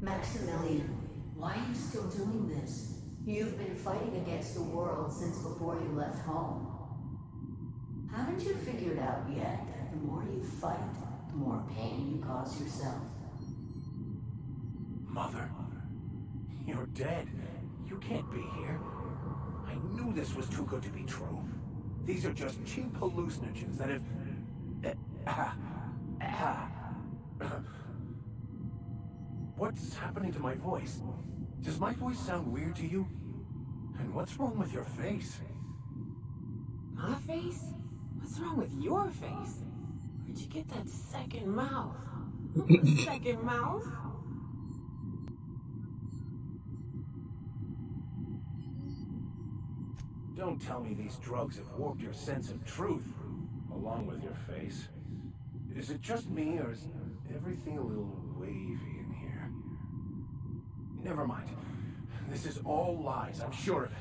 Maximilian, why are you still doing this? You've been fighting against the world since before you left home. Haven't you figured out yet that the more you fight, the more pain you cause yourself? Mother, you're dead. You can't be here. I knew this was too good to be true. These are just cheap hallucinogens that have... What's happening to my voice? Does my voice sound weird to you? And what's wrong with your face? My face? What's wrong with your face? Where'd you get that second mouth? Second mouth? Don't tell me these drugs have warped your sense of truth, along with your face. Is it just me, or is everything a little wavy in here? Never mind. This is all lies, I'm sure of it.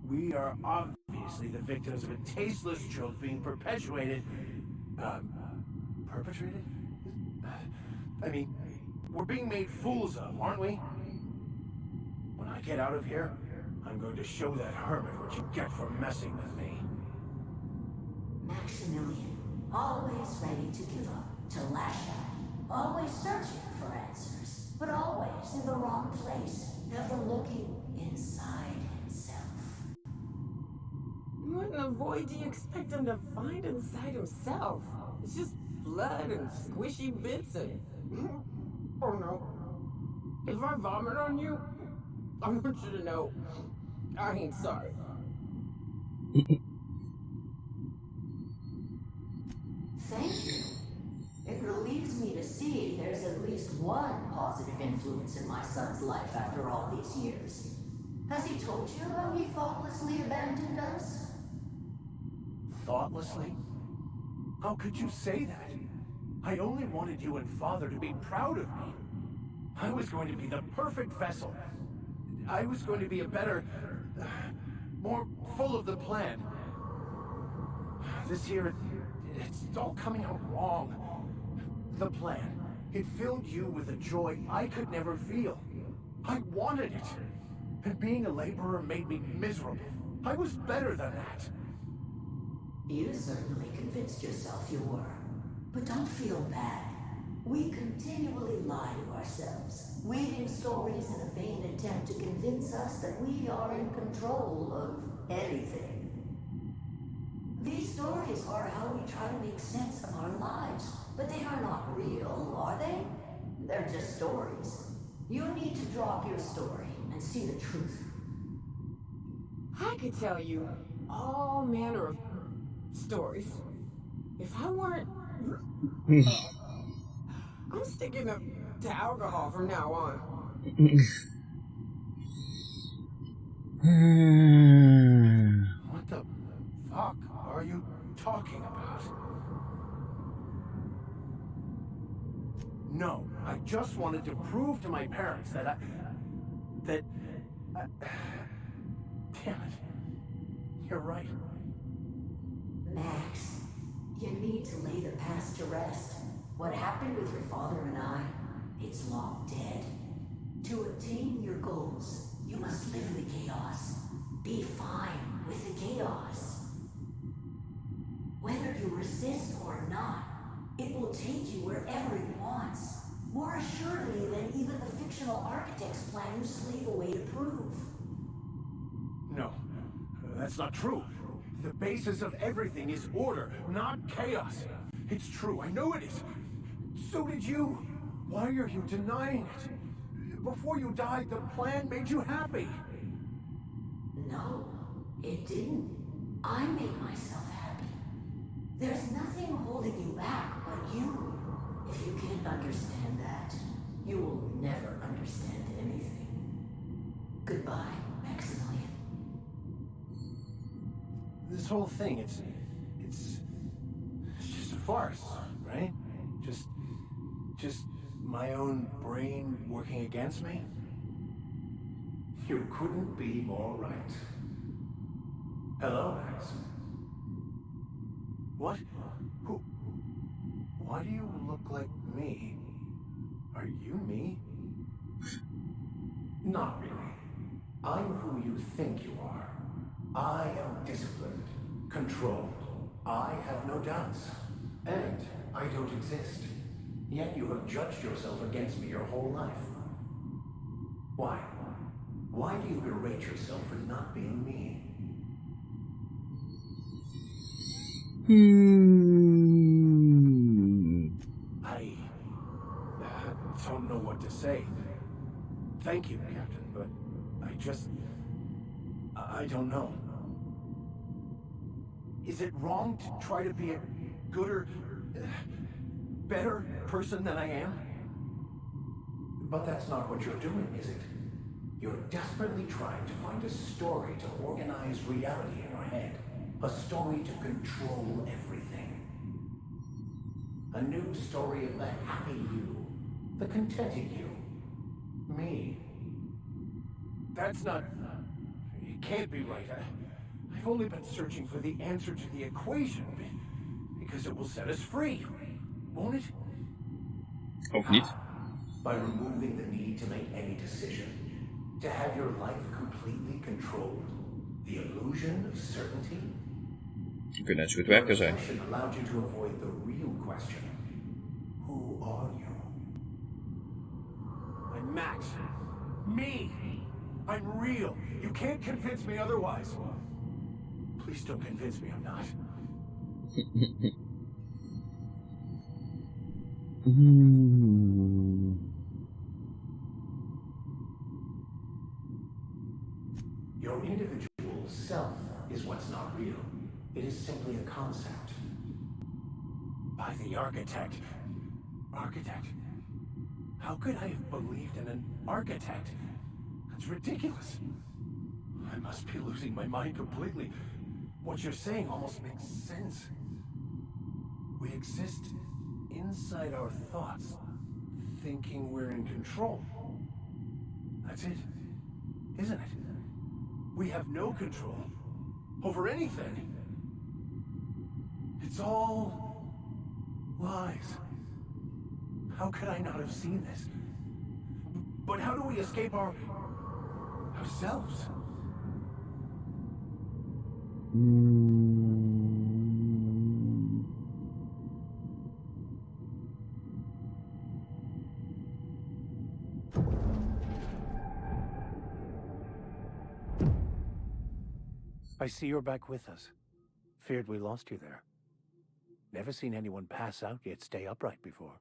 We are obviously the victims of a tasteless joke being perpetuated... perpetrated? I mean, we're being made fools of, aren't we? When I get out of here, I'm going to show that hermit what you get for messing with me. Maximilian, always ready to give up, to lash out, always searching for answers, but always in the wrong place, never looking inside himself. What in the void do you expect him to find inside himself? It's just blood and squishy bits and... Oh no. If I vomit on you, I want you to know I ain't sorry. Thank you. It relieves me to see there's at least one positive influence in my son's life after all these years. Has he told you how he thoughtlessly abandoned us? Thoughtlessly? How could you say that? I only wanted you and Father to be proud of me. I was going to be the perfect vessel. I was going to be a better... more full of the plan. This year, it's all coming out wrong. The plan. It filled you with a joy I could never feel. I wanted it. And being a laborer made me miserable. I was better than that. You certainly convinced yourself you were. But don't feel bad. We continually lie to ourselves, weaving stories in a vain attempt to convince us that we are in control of anything. These stories are how we try to make sense of our lives, but they are not real, are they? They're just stories. You need to drop your story and see the truth. I could tell you all manner of stories. If I weren't... I'm sticking to alcohol from now on. What the fuck are you talking about? No, I just wanted to prove to my parents that damn it. You're right. Max, you need to lay the past to rest. What happened with your father and I, it's long dead. To attain your goals, you must live in the chaos. Be fine with the chaos. Whether you resist or not, it will take you wherever it wants. More assuredly than even the fictional architect's plan you slave away to prove. No, that's not true. The basis of everything is order, not chaos. It's true, I know it is. So did you. Why are you denying it? Before you died, the plan made you happy. No, it didn't. I made myself happy. There's nothing holding you back but you. If you can't understand that, you will never understand anything. Goodbye, Maximilian. This whole thing, it's just a farce, right? Just my own brain working against me? You couldn't be more right. Hello, Max. What? Who? Why do you look like me? Are you you me? Not really. I'm who you think you are. I am disciplined, controlled. I have no doubts. And I don't exist. Yet you have judged yourself against me your whole life. Why? Why do you berate yourself for not being me? I don't know what to say. Thank you, Captain, but I don't know. Is it wrong to try to be a gooder, better person than I am? But that's not what you're doing, is it? You're desperately trying to find a story to organize reality in your head. A story to control everything. A new story of the happy you, the contented you. Me. That's not... It can't be right. I've only been searching for the answer to the equation, because it will set us free, won't it? Of niet. By removing the need to make any decision. To have your life completely controlled. The illusion of certainty. Je kunt net zo goed werken zijn. Allowed you to avoid the real question. Who are you? I'm Max. Me. I'm real. You can't convince me otherwise. Please don't convince me I'm not. Your individual self is what's not real. It is simply a concept. By the architect. Architect? How could I have believed in an architect? That's ridiculous. I must be losing my mind completely. What you're saying almost makes sense. We exist inside our thoughts, thinking we're in control. That's it, isn't it? We have no control over anything. It's all lies. How could I not have seen this? But how do we escape ourselves? I see you're back with us. Feared we lost you there. Never seen anyone pass out yet stay upright before.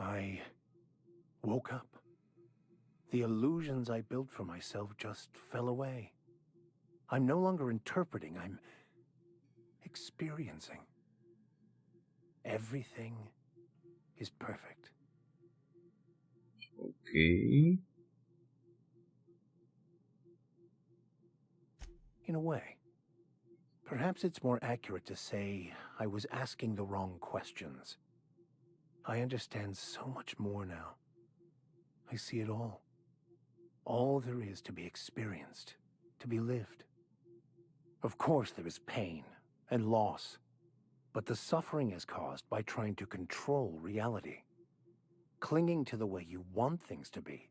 I woke up. The illusions I built for myself just fell away. I'm no longer interpreting, I'm experiencing. Everything is perfect. Okay. In a way. Perhaps it's more accurate to say I was asking the wrong questions. I understand so much more now. I see it all. All there is to be experienced, to be lived. Of course there is pain and loss, but the suffering is caused by trying to control reality. Clinging to the way you want things to be,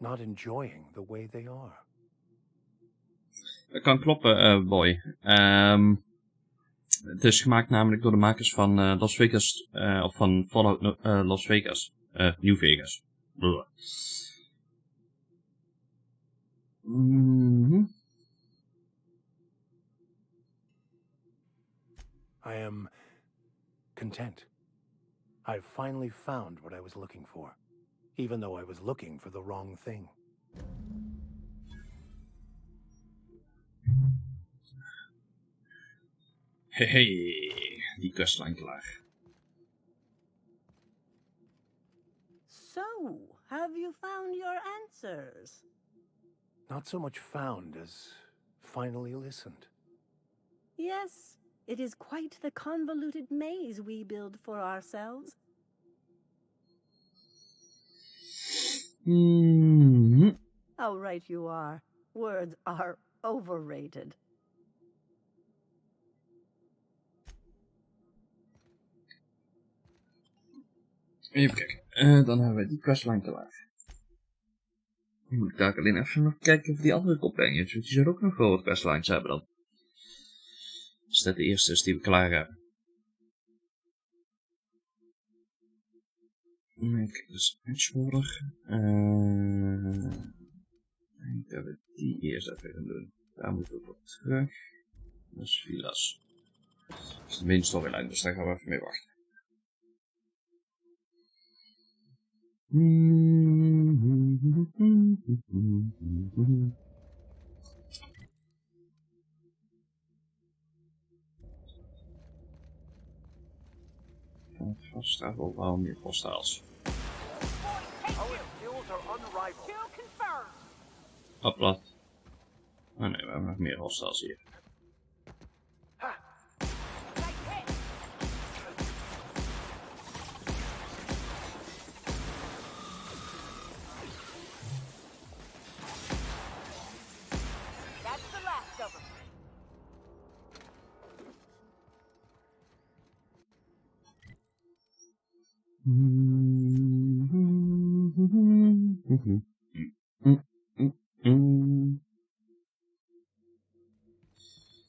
not enjoying the way they are. Dat kan kloppen, boy. Het is gemaakt namelijk door de makers van Las Vegas, of van Fallout Las Vegas. New Vegas. I am content. I've finally found what I was looking for, even though I was looking for the wrong thing. Hey, die kustlijn klaar. So, have you found your answers? Not so much found as finally listened. Yes, it is quite the convoluted maze we build for ourselves. How right you are. Words are overrated. Even kijken. Dan hebben we die questline klaar. Dan moet ik daar alleen even nog kijken of die andere companions. Want die zullen ook nog wel wat questlines hebben dan. Als dat de eerste is die we klaar hebben. Even kijken, dus Edgewater. Ik denk dat we die eerst even gaan doen. Daar moeten we voor terug. Dat is Vilas. Dat is de main storyline, dus daar gaan we even mee wachten. Het vaststaat wel waarom meer hostiles. Oh, plat. Oh nee, we hebben nog meer hostiles hier.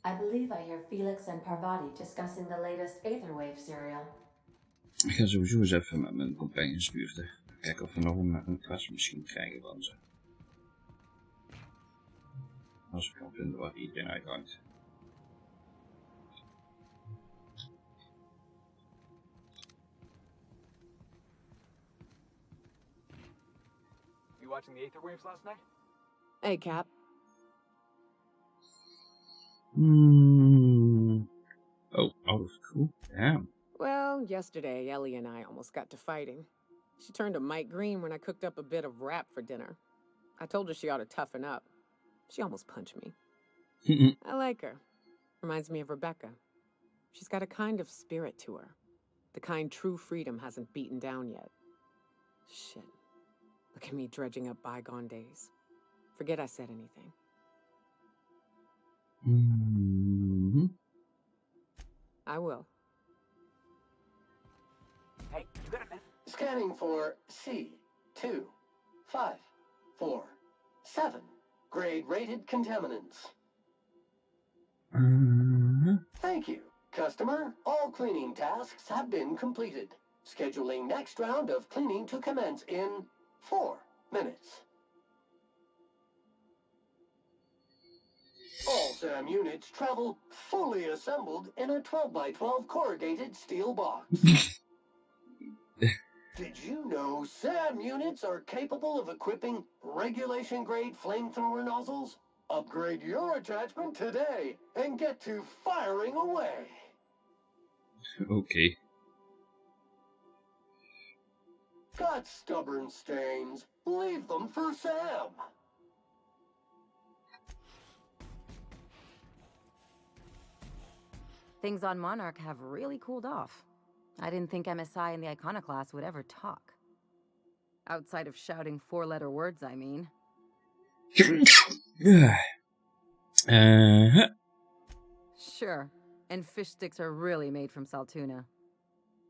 I believe I hear Felix and Parvati discussing the latest Aetherwave serial. Ik ga sowieso eens even met mijn companions buurten. Kijken of we nog een quest misschien krijgen van ze. Als ik kan vinden waar iedereen uithangt. You watching the Aetherwaves last night? Hey, Cap. Oh, cool. Damn. Well, yesterday, Ellie and I almost got to fighting. She turned to Mike Green when I cooked up a bit of rap for dinner. I told her she ought to toughen up. She almost punched me. I like her. Reminds me of Rebecca. She's got a kind of spirit to her. The kind true freedom hasn't beaten down yet. Shit. Look at me dredging up bygone days. Forget I said anything. I will. Hey, you got a minute? Scanning for C2547. Grade rated contaminants. Thank you. Customer, all cleaning tasks have been completed. Scheduling next round of cleaning to commence in 4 minutes. All SAM units travel fully assembled in a 12x12 corrugated steel box. Did you know SAM units are capable of equipping regulation-grade flamethrower nozzles? Upgrade your attachment today and get to firing away. Okay. Got stubborn stains? Leave them for Sam. Things on Monarch have really cooled off. I didn't think MSI and the Iconoclast would ever talk. Outside of shouting 4-letter words, I mean. Sure, and fish sticks are really made from Saltuna.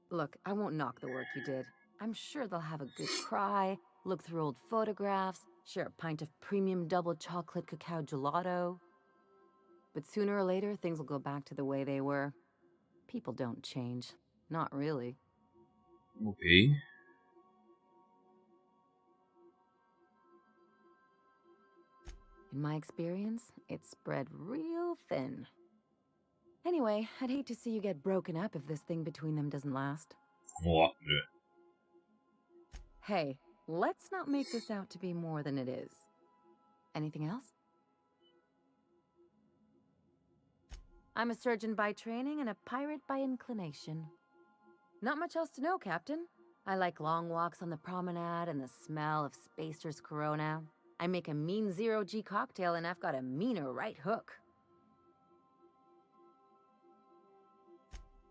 Look, I won't knock the work you did. I'm sure they'll have a good cry, look through old photographs, share a pint of premium double chocolate cacao gelato. But sooner or later, things will go back to the way they were. People don't change. Not really. Okay. In my experience, it's spread real thin. Anyway, I'd hate to see you get broken up if this thing between them doesn't last. What? Hey, let's not make this out to be more than it is. Anything else? I'm a surgeon by training and a pirate by inclination. Not much else to know, Captain. I like long walks on the promenade and the smell of Spacer's Corona. I make a mean zero-G cocktail and I've got a meaner right hook.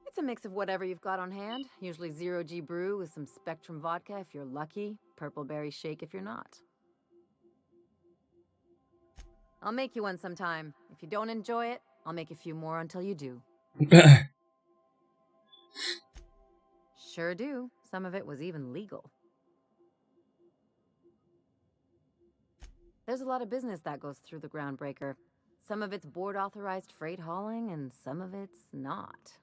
It's a mix of whatever you've got on hand. Usually zero-G brew with some Spectrum vodka if you're lucky, purple berry shake if you're not. I'll make you one sometime. If you don't enjoy it, I'll make a few more until you do. Sure do. Some of it was even legal. There's a lot of business that goes through the Groundbreaker. Some of it's board-authorized freight hauling, and some of it's not.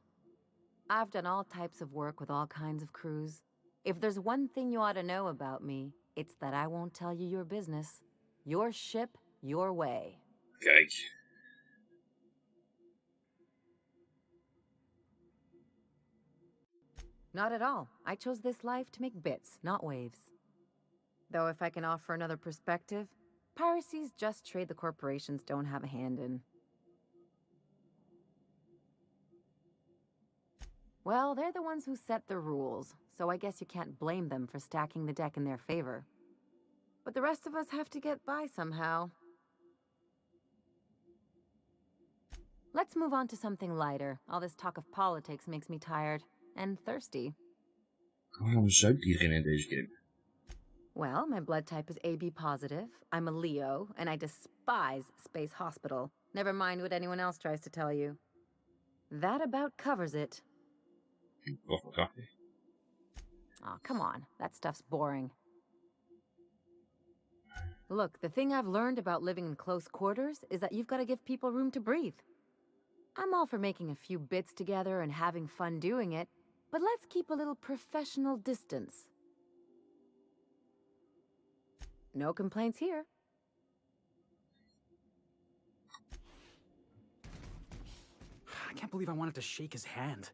I've done all types of work with all kinds of crews. If there's one thing you ought to know about me, it's that I won't tell you your business. Your ship, your way. Kijk. Not at all. I chose this life to make bits, not waves. Though if I can offer another perspective, piracy's just trade the corporations don't have a hand in. Well, they're the ones who set the rules, so I guess you can't blame them for stacking the deck in their favor. But the rest of us have to get by somehow. Let's move on to something lighter. All this talk of politics makes me tired and thirsty. Waarom zuipt iedereen in deze game? Well, my blood type is AB positive, I'm a Leo, and I despise Space Hospital. Never mind what anyone else tries to tell you. That about covers it. Wacht. Aw, come on. That stuff's boring. Look, the thing I've learned about living in close quarters is that you've got to give people room to breathe. I'm all for making a few bits together and having fun doing it, but let's keep a little professional distance. No complaints here. I can't believe I wanted to shake his hand.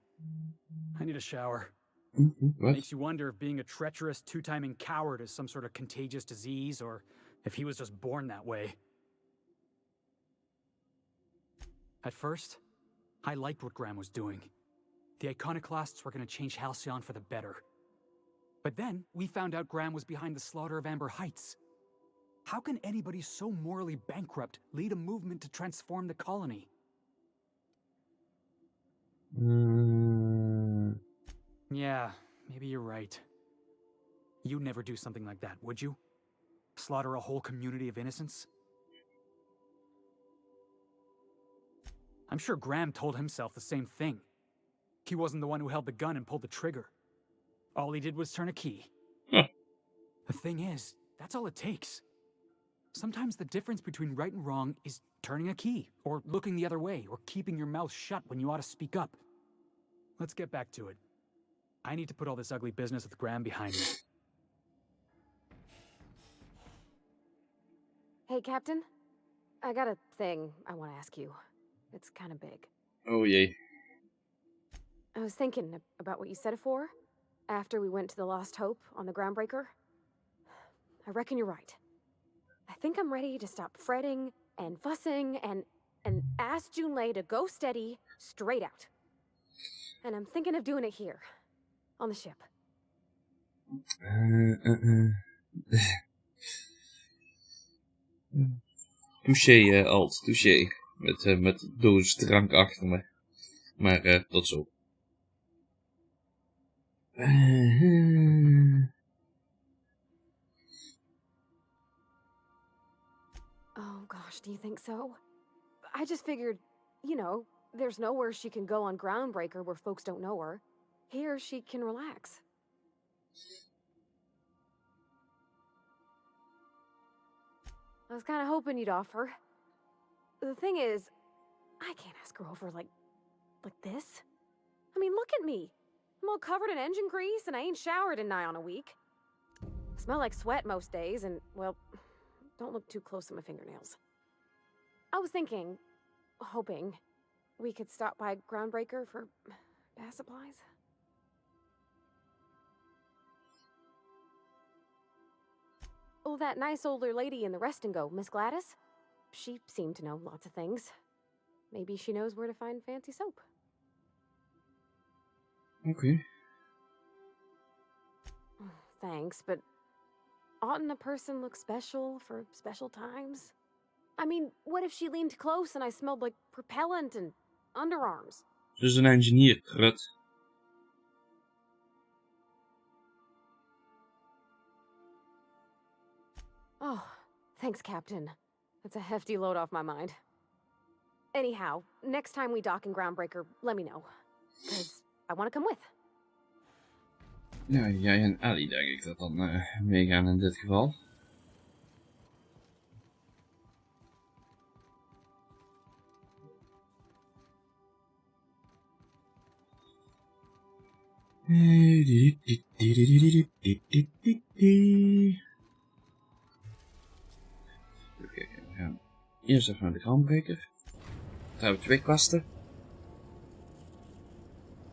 I need a shower. What? Makes you wonder if being a treacherous, two-timing coward is some sort of contagious disease, or if he was just born that way. At first, I liked what Graham was doing. The Iconoclasts were going to change Halcyon for the better. But then, we found out Graham was behind the slaughter of Amber Heights. How can anybody so morally bankrupt lead a movement to transform the colony? Yeah, maybe you're right. You'd never do something like that, would you? Slaughter a whole community of innocents? I'm sure Graham told himself the same thing. He wasn't the one who held the gun and pulled the trigger. All he did was turn a key. Huh. The thing is, that's all it takes. Sometimes the difference between right and wrong is turning a key, or looking the other way, or keeping your mouth shut when you ought to speak up. Let's get back to it. I need to put all this ugly business with Graham behind me. Hey, Captain. I got a thing I want to ask you. It's kind of big. Oh jee. I was thinking about what you said before, after we went to the Lost Hope on the Groundbreaker. I reckon you're right. I think I'm ready to stop fretting and fussing and ask Junlei to go steady, straight out. And I'm thinking of doing it here, on the ship. Touché, Alt, touché. Met doos drank achter me. Maar tot zo. Oh gosh, do you think so? I just figured, you know, there's nowhere she can go on Groundbreaker where folks don't know her. Here she can relax. I was kind of hoping you'd offer. The thing is, I can't ask her over like this. I mean, look at me. I'm all covered in engine grease and I ain't showered in nigh on a week. I smell like sweat most days and, well, don't look too close at my fingernails. I was thinking, hoping, we could stop by Groundbreaker for bath supplies. Oh, that nice older lady in the rest and go, Miss Gladys? She seemed to know lots of things. Maybe she knows where to find fancy soap. Okay. Thanks, but oughtn't a person look special for special times? I mean, what if she leaned close and I smelled like propellant and underarms? Ze is een engineer, grut. Oh, thanks, Captain. That's a hefty load off my mind. Anyhow, next time we dock in Groundbreaker, let me know. 'Cause I want to come with. Ja, jij en Ali denk ik dat dan meegaan in dit geval. Oké, we gaan eerst even naar de handbreker. Daar hebben we 2 kwasten.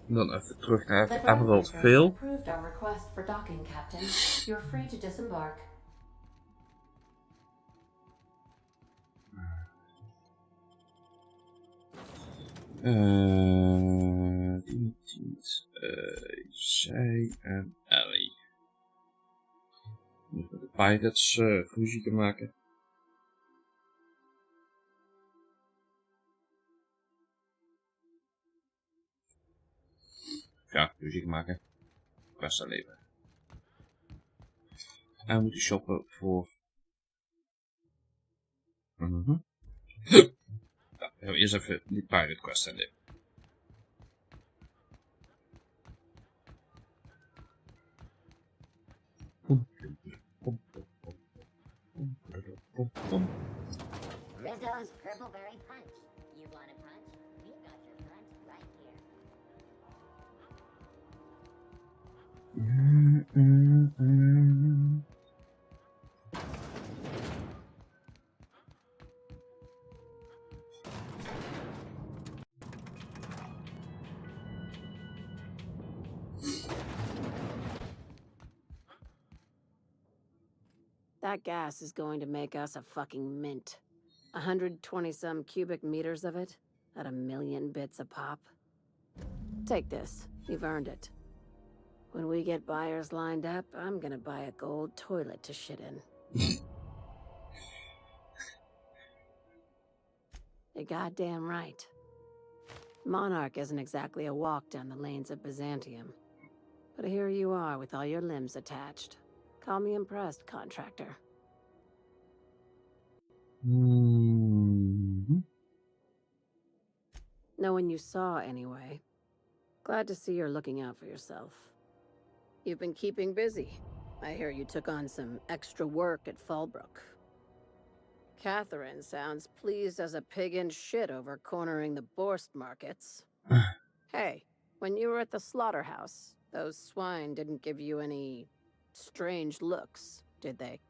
Dan even terug naar Emerald Vale. Approved our request for docking, Captain. You're free to disembark. Zij en Ellie. Moet met de pirates ruzie te maken. Ja, ruzie maken. Quest leveren. En we moeten shoppen voor... Ja, we gaan eerst even die pirate quest aanleveren. Rizzo's Purpleberry Punch. You want a punch? We've got your front right here. That gas is going to make us a fucking mint. 120-some cubic meters of it, at 1,000,000 bits a pop. Take this. You've earned it. When we get buyers lined up, I'm gonna buy a gold toilet to shit in. You're goddamn right. Monarch isn't exactly a walk down the lanes of Byzantium. But here you are with all your limbs attached. Call me impressed, contractor. No one you saw, anyway. Glad to see you're looking out for yourself. You've been keeping busy. I hear you took on some extra work at Fallbrook. Catherine sounds pleased as a pig in shit over cornering the Borst markets. Hey, when you were at the slaughterhouse, those swine didn't give you any strange looks, did they?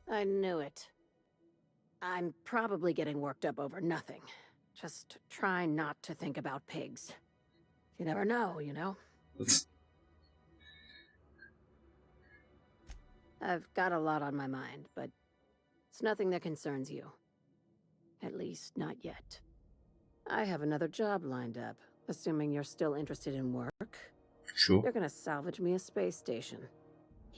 I knew it. I'm probably getting worked up over nothing. Just try not to think about pigs. You never know, you know? I've got a lot on my mind, but it's nothing that concerns you. At least, not yet. I have another job lined up, assuming you're still interested in work. Sure. You're gonna salvage me a space station.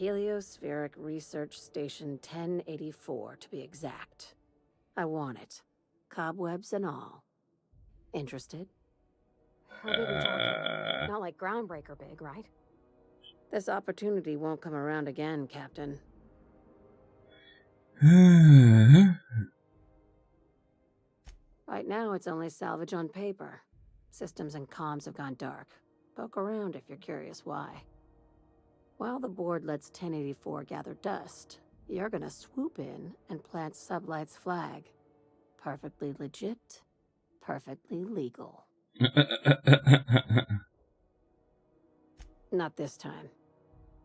Heliospheric Research Station 1084, to be exact. I want it. Cobwebs and all. Interested? How big we talking? Not like groundbreaker big, right? This opportunity won't come around again, Captain. Right now, it's only salvage on paper. Systems and comms have gone dark. Poke around if you're curious why. While the board lets 1084 gather dust, you're gonna swoop in and plant Sublight's flag. Perfectly legit, perfectly legal. Not this time.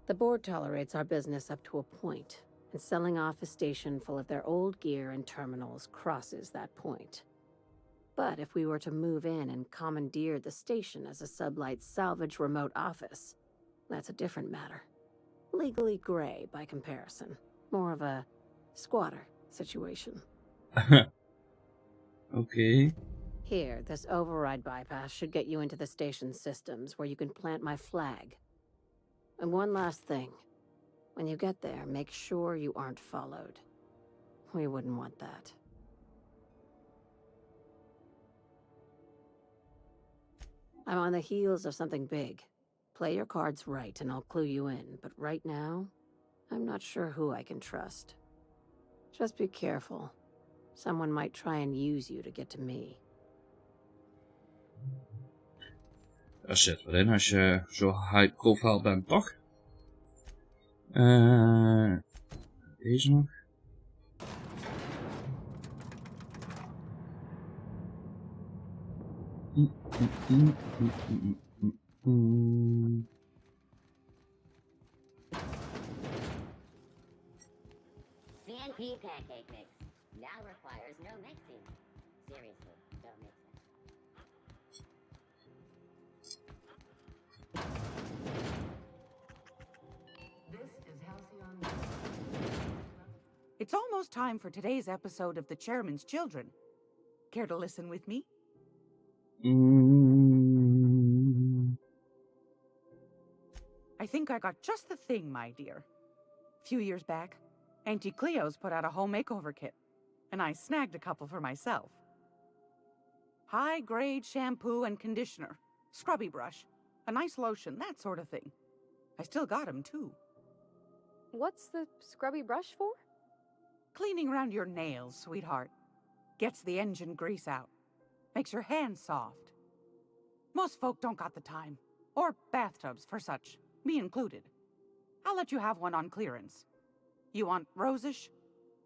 The board tolerates our business up to a point, and selling off a station full of their old gear and terminals crosses that point. But if we were to move in and commandeer the station as a Sublight salvage remote office, that's a different matter. Legally gray by comparison. More of a squatter situation. Okay. Here, this override bypass should get you into the station's systems where you can plant my flag. And one last thing. When you get there, make sure you aren't followed. We wouldn't want that. I'm on the heels of something big. Play your cards right and I'll clue you in, but right now, I'm not sure who I can trust. Just be careful. Someone might try and use you to get to me. Daar zit wat in als je zo high profile bent, toch? Deze nog. CNP pancake mix now requires no mixing. Seriously, don't mix it. This is Halcyon. It's almost time for today's episode of The Chairman's Children. Care to listen with me? I think I got just the thing, my dear. A few years back, Auntie Cleo's put out a home makeover kit, and I snagged a couple for myself. High-grade shampoo and conditioner, scrubby brush, a nice lotion, that sort of thing. I still got 'em, too. What's the scrubby brush for? Cleaning around your nails, sweetheart. Gets the engine grease out. Makes your hands soft. Most folk don't got the time. Or bathtubs for such, me included. I'll let you have one on clearance. You want rosish,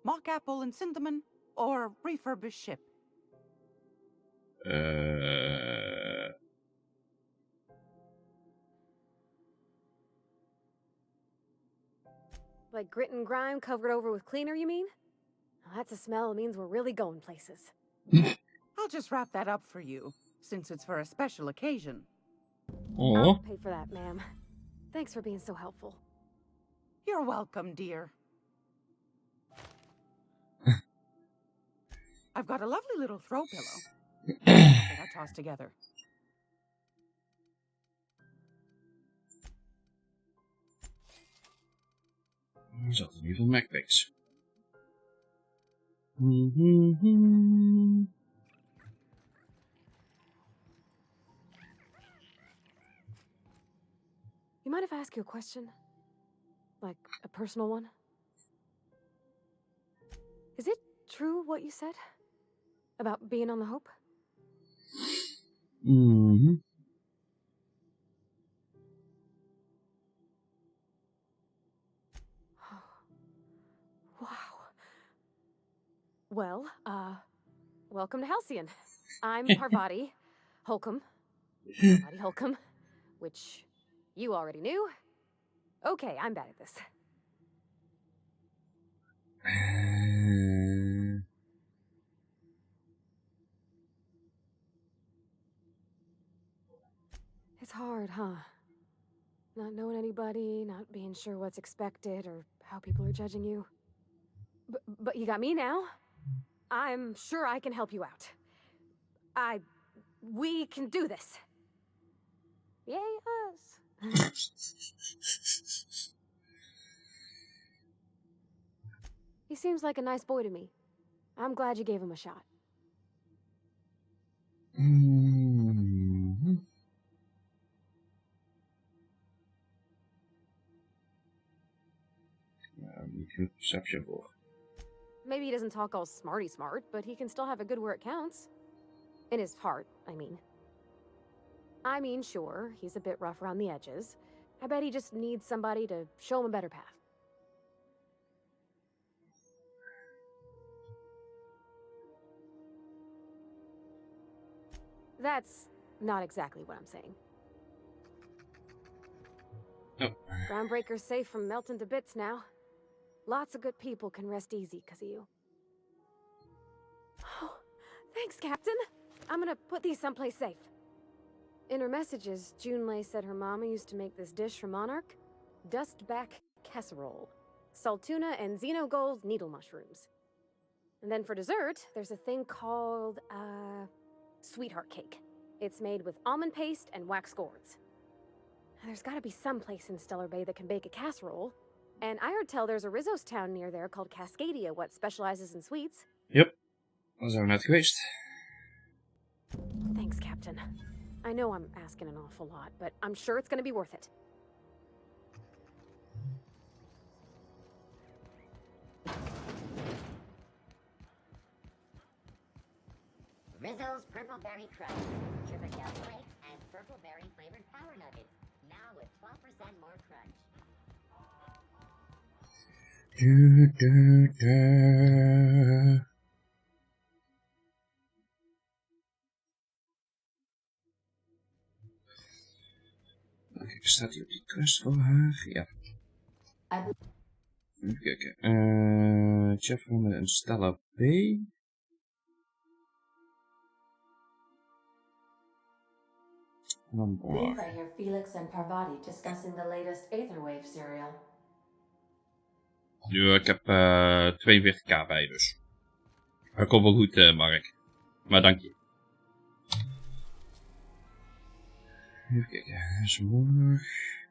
mock apple and cinnamon, or refurbished ship? Like grit and grime covered over with cleaner, you mean? Well, that's a smell. It means we're really going places. I'll just wrap that up for you, since it's for a special occasion. I'll pay for that, ma'am. Thanks for being so helpful. You're welcome, dear. I've got a lovely little throw pillow that I tossed together. Er zat in ieder geval MacPicks. You mind if I ask you a question? Like, a personal one? Is it true what you said? About being on the Hope? Wow. Well, welcome to Halcyon. I'm Parvati Holcomb. Parvati Holcomb, which you already knew. Okay, I'm bad at this. It's hard, huh? Not knowing anybody, not being sure what's expected or how people are judging you. But you got me now. I'm sure I can help you out. We can do this. Yay, us. He seems like a nice boy to me. I'm glad you gave him a shot. Perception voor. Maybe he doesn't talk all smarty smart, but he can still have a good where it counts. In his heart, I mean. Sure, he's a bit rough around the edges. I bet he just needs somebody to show him a better path. That's not exactly what I'm saying. Oh. Groundbreaker's safe from melting to bits now. Lots of good people can rest easy because of you. Oh, thanks, Captain. I'm gonna put these someplace safe. In her messages, Junlei said her mama used to make this dish for Monarch. Dustback casserole. Saltuna and xenogold needle mushrooms. And then for dessert, there's a thing called, sweetheart cake. It's made with almond paste and wax gourds. There's gotta be some place in Stellar Bay that can bake a casserole. And I heard tell there's a Rizzo's town near there called Cascadia, what specializes in sweets. Yep, daar zijn we net geweest. Thanks, Captain. I know I'm asking an awful lot, but I'm sure it's gonna be worth it. Rizzo's Purple Berry Crunch, Triple Flakes, and purple berry flavored power nuggets. Now with 12% more crunch. Kijk, staat hij op die quest voor haar? Ja. Even kijken. Jeffrey met een Stella B. Believe I hear Felix and Parvati discussing the latest Aetherwave serial. Ja, ik heb 42k bij dus. Dat komt wel goed, Mark. Maar dank je. Even kijken, dat is monarch.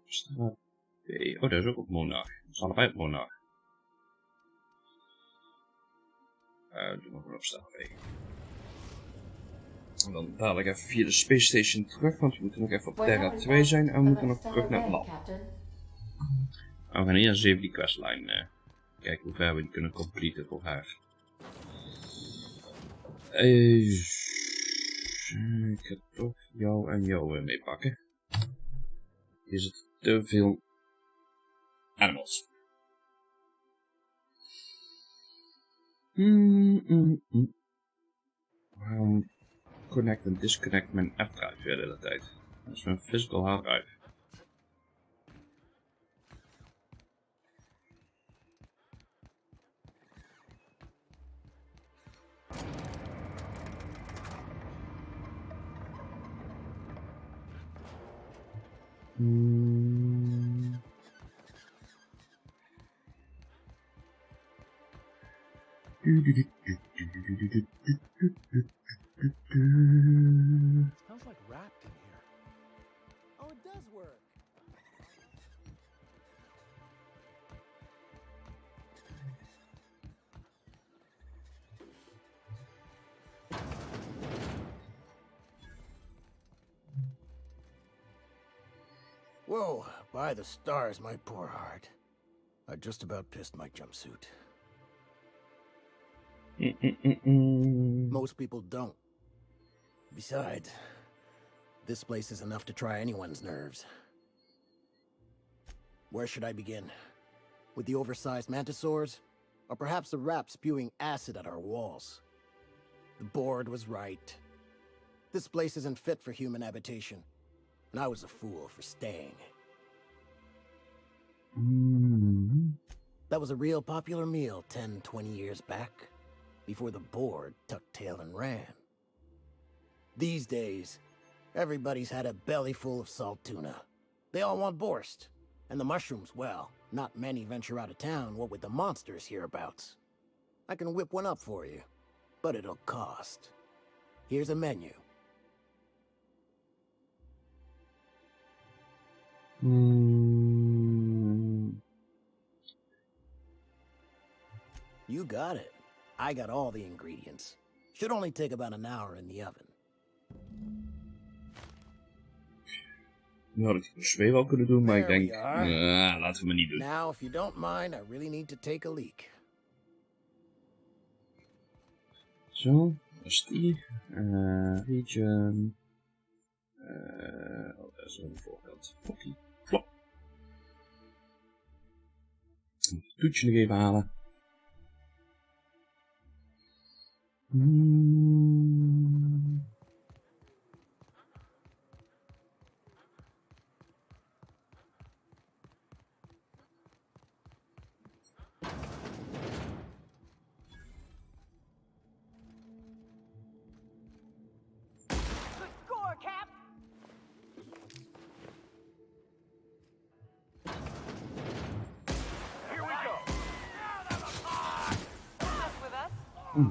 Stella B. Oh, dat is ook op monarch. Dat is allebei op monarch. Doe maar gewoon op Stella B. En dan dadelijk even via de Space Station terug, want we moeten nog even op Terra 2 zijn en we moeten nog terug naar het lab. We gaan eerst even die questline kijken hoe ver we die kunnen completen voor haar. Ik ga toch jou en jou meepakken. Hier zit te veel animals. Waarom connect en disconnect mijn F-drive weer de hele tijd? Dat is mijn physical hard drive. Sounds like wrapped in here. Oh, it does work. Whoa, by the stars, my poor heart. I just about pissed my jumpsuit. Most people don't. Besides, this place is enough to try anyone's nerves. Where should I begin? With the oversized mantisaurs? Or perhaps the rap spewing acid at our walls? The board was right. This place isn't fit for human habitation. And I was a fool for staying. That was a real popular meal 10, 20 years back, before the board tucked tail and ran. These days, everybody's had a belly full of salt tuna. They all want borscht. And the mushrooms, well, not many venture out of town, what with the monsters hereabouts. I can whip one up for you, but it'll cost. Here's a menu. You got it. I got all the ingredients. Should only take about an hour in the oven. Nu had ik het twee wel kunnen doen, maar ik denk, laten we maar niet doen. Now, if you don't mind, I really need to take a leak. Zo, dat is die. Region. Dat is aan de voorkant. Oké, flop. Het toetje nog even halen.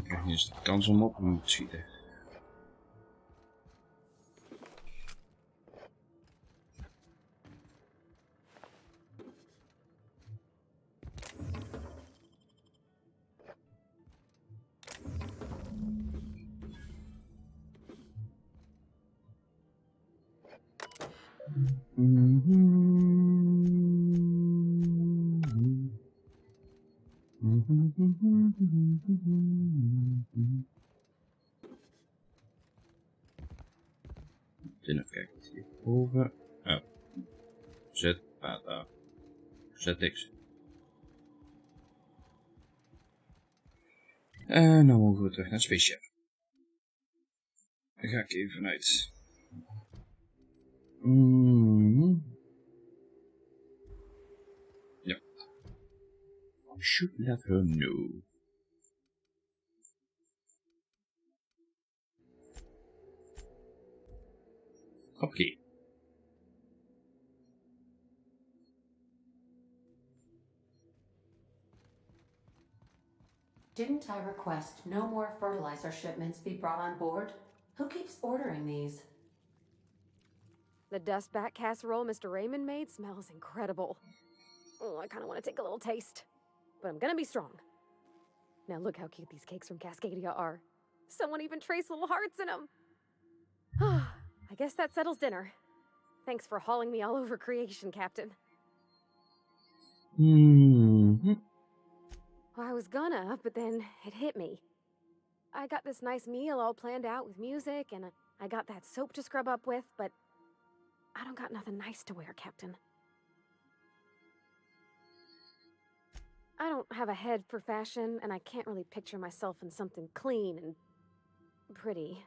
Kijk, hier is de kans om op hem te schieten. Even kijken wat hier boven. Oh. Zet water. Zet niks. En dan mogen we terug naar het spaceship. Daar ga ik even vanuit. Ja. I should let her know. Oké. Didn't I request no more fertilizer shipments be brought on board? Who keeps ordering these? The dust bat casserole Mr. Raymond made smells incredible. Oh, I kind of want to take a little taste. But I'm gonna be strong. Now look how cute these cakes from Cascadia are. Someone even traced little hearts in them. I guess that settles dinner. Thanks for hauling me all over creation, Captain. Well, I was gonna, but then it hit me. I got this nice meal all planned out with music, and I got that soap to scrub up with, but I don't got nothing nice to wear, Captain. I don't have a head for fashion, and I can't really picture myself in something clean and pretty.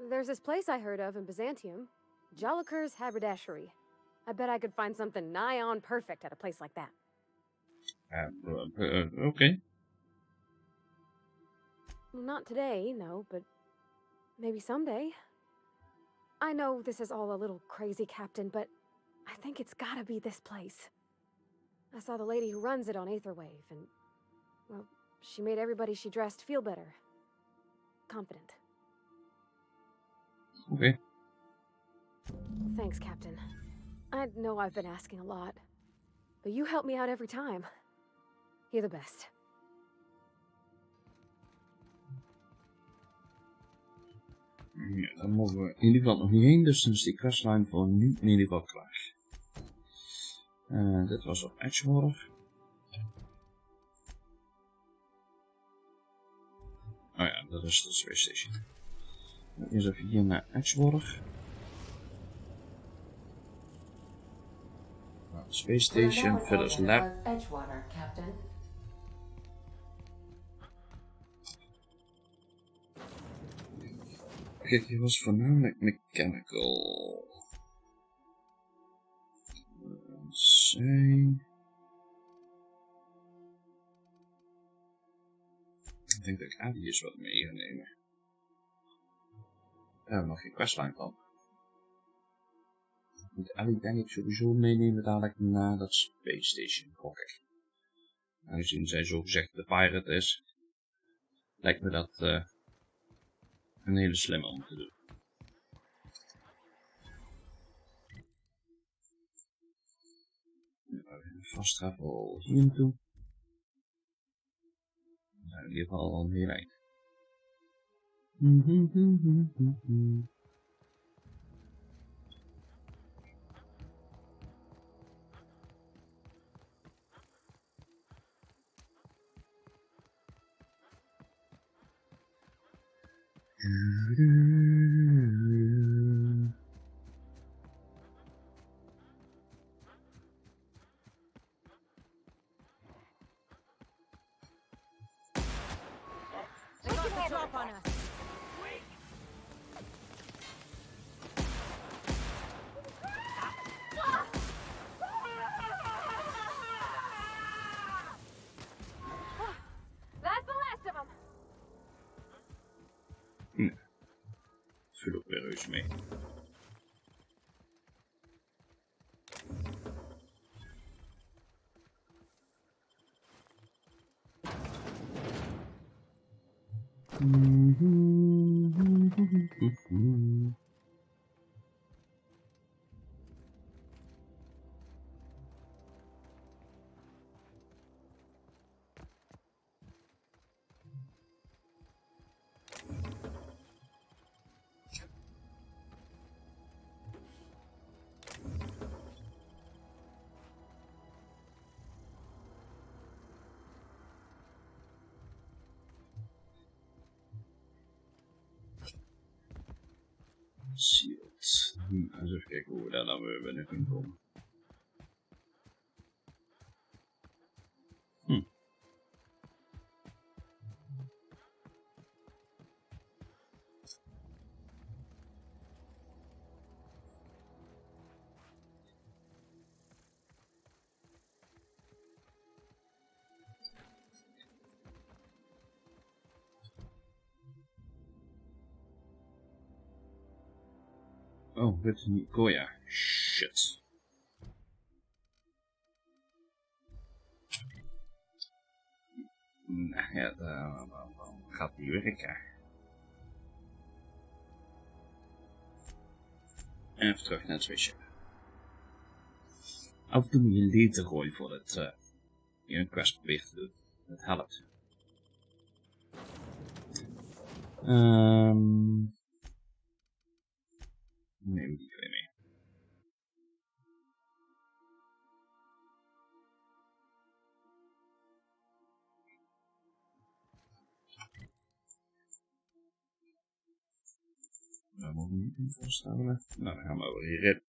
There's this place I heard of in Byzantium, Joliker's Haberdashery. I bet I could find something nigh on perfect at a place like that. Okay. Not today, no, but maybe someday. I know this is all a little crazy, Captain, but I think it's gotta be this place. I saw the lady who runs it on Aetherwave, and, well, she made everybody she dressed feel better. Confident. Okay. Thanks, Captain. I know I've been asking a lot, but you help me out every time. You're the best. Ja, daar mogen we in ieder geval nog niet heen, dus dan is die questline voor nu in ieder geval klaar. Dit was op Edgewater. Oh ja, dat is de Space Station. Eerst even hier naar Edgewater. Space Station, verder is Lab. Edgewater, Captain. Kijk, hier was voornamelijk mechanical. Ik denk dat ik Adius wat mee ga nemen. Daar hebben we nog geen questline van. Ik moet Ellie denk ik sowieso meenemen dadelijk naar dat Space Station, gok ik. Aangezien zij zogezegd de pirate is, lijkt me dat een hele slimme om te doen. Fast travel hier naartoe. Nou, in ieder geval al een heel eind. They got the drop on us. That's the last of them. Nee. Vul ook weer reuze mee. Sealed. Dus even kijken hoe we daar dan weer binnen kunnen komen. Oh, dit is niet Koya. Shit. Nou ja, dat gaat niet werken. Even terug naar het switchen. Af en toe moet je een leter gooien voordat je een quest probeert te doen. Dat helpt. Neem die twee mee. Daar mogen we niet in vasthouden. Nou, dan gaan we weer hierin.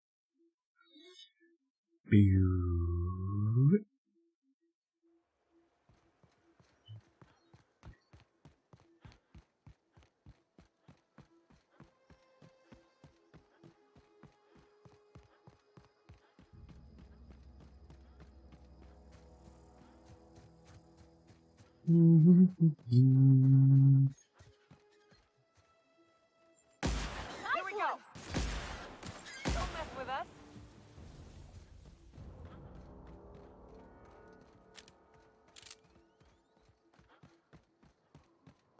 Here we go. Don't mess with us.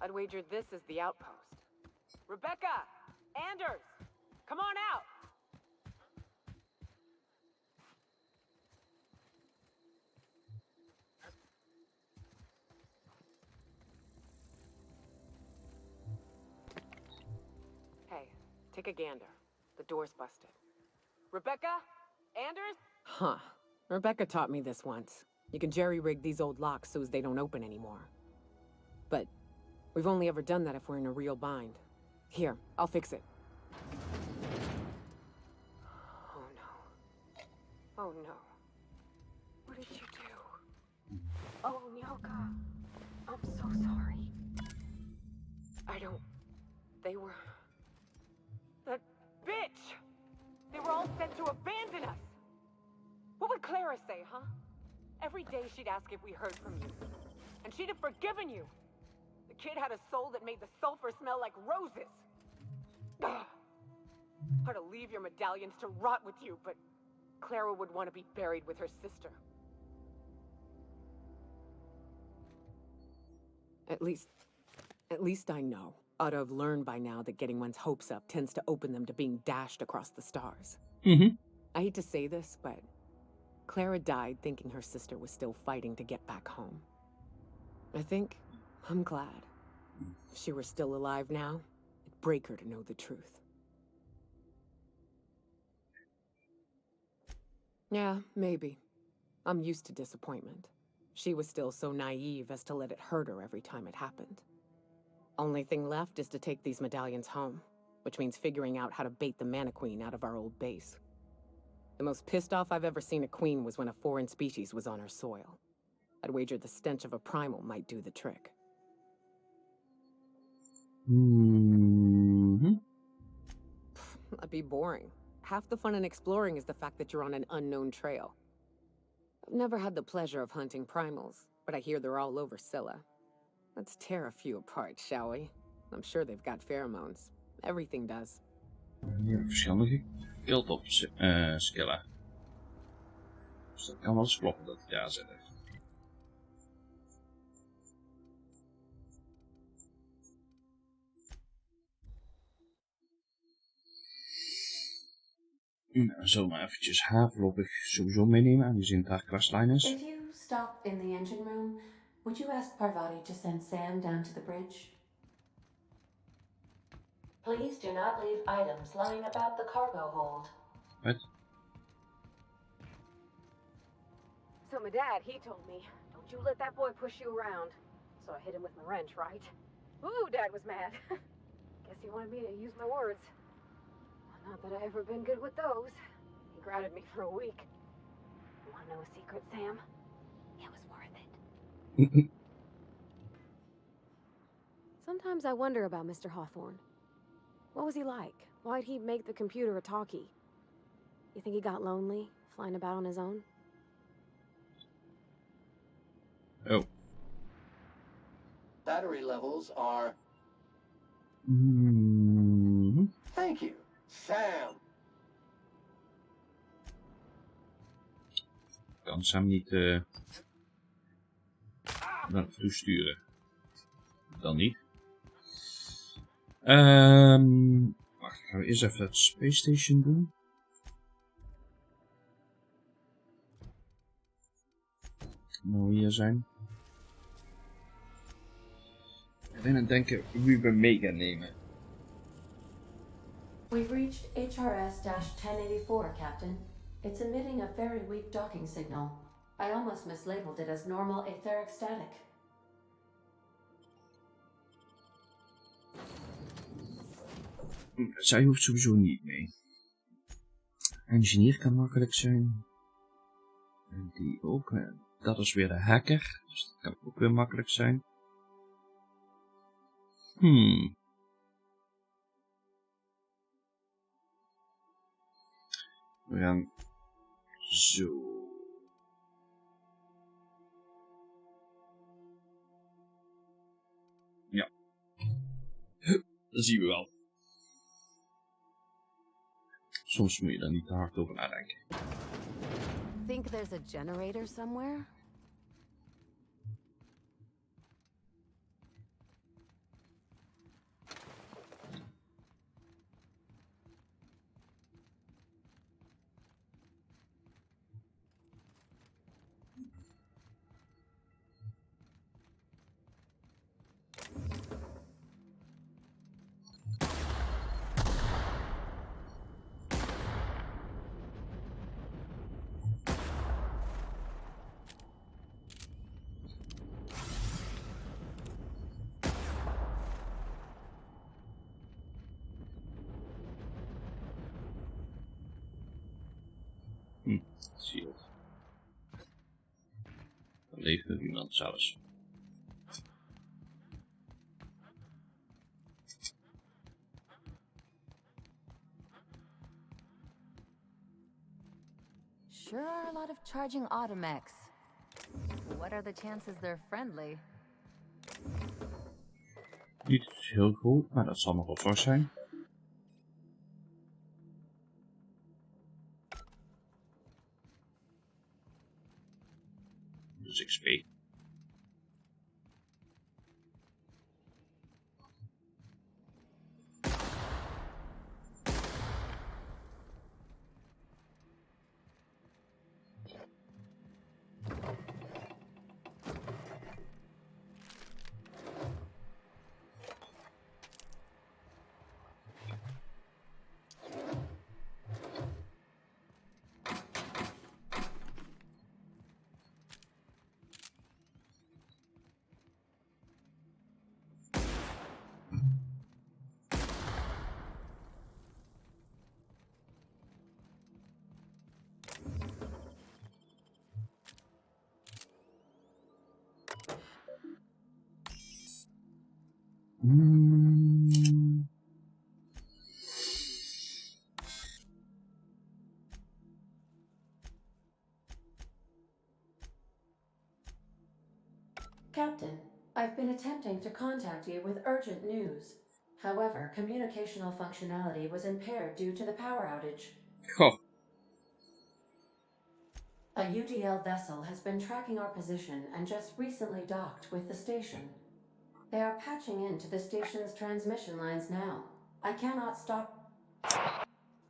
I'd wager this is the outpost. Rebecca! Anders! Come on out! Hey, take a gander. The door's busted. Rebecca? Anders? Huh. Rebecca taught me this once. You can jerry-rig these old locks so as they don't open anymore. But we've only ever done that if we're in a real bind. Here, I'll fix it. Oh no. Oh no. What did you do? Oh, Nyoka. I'm so sorry. I don't... They were... That bitch! They were all sent to abandon us! What would Clara say, huh? Every day she'd ask if we heard from you. And she'd have forgiven you. The kid had a soul that made the sulfur smell like roses. Ugh. Or to leave your medallions to rot with you, but Clara would want to be buried with her sister. At least I know. Ought to have learned by now that getting one's hopes up tends to open them to being dashed across the stars. I hate to say this, but Clara died thinking her sister was still fighting to get back home. I'm glad. If she were still alive now, it'd break her to know the truth. Yeah, maybe. I'm used to disappointment. She was still so naive as to let it hurt her every time it happened. Only thing left is to take these medallions home, which means figuring out how to bait the Mana-Queen out of our old base. The most pissed off I've ever seen a queen was when a foreign species was on her soil. I'd wager the stench of a primal might do the trick. That'd be boring. Half the fun in exploring is the fact that you're on an unknown trail. I've never had the pleasure of hunting primals, but I hear they're all over Scylla. Let's tear a few apart, shall we? I'm sure they've got pheromones. Everything does. Hier verschillende kilt op skillen. Dus dat kan wel eens kloppen dat hij daar zit. Nou, zullen we maar eventjes haar voorlopig sowieso meenemen, aangezien het haar questline is. If you stop in the engine room, would you ask Parvati to send Sam down to the bridge? Please do not leave items lying about the cargo hold. What? So my dad, he told me, don't you let that boy push you around. So I hit him with my wrench, right? Ooh, Dad was mad. Guess he wanted me to use my words. Not that I ever been good with those. He grounded me for a week. You wanna know a secret, Sam? It was worth it. Sometimes I wonder about Mr. Hawthorne. What was he like? Why'd he make the computer a talkie? You think he got lonely, flying about on his own? Oh. Battery levels are... Thank you, Sam. Kan Sam niet naartoe sturen. Dan niet. Wacht, gaan we eerst even het Space Station doen. Nou hier zijn. Ik ben aan het denken wie we mee gaan nemen. We've reached HRS-1084, Captain. It's emitting a very weak docking signal. I almost mislabeled it as normal etheric static. Zij hoeft sowieso niet mee. Engineer kan makkelijk zijn. En die ook. Dat is weer de hacker. Dus dat kan ook weer makkelijk zijn. We gaan zo. Ja. Dat zien we wel. Soms moet je daar niet te hard over nadenken. Think there's a generator somewhere? Zie je het. Dan leeft er iemand zelfs. Sure are a lot of charging automechs. What are the chances they're friendly? Niet heel goed, maar dat zal nog wel vast zijn. Dus XP. Captain, I've been attempting to contact you with urgent news. However, communicational functionality was impaired due to the power outage. Goh. A UDL vessel has been tracking our position and just recently docked with the station. They are patching into the station's transmission lines now. I cannot stop.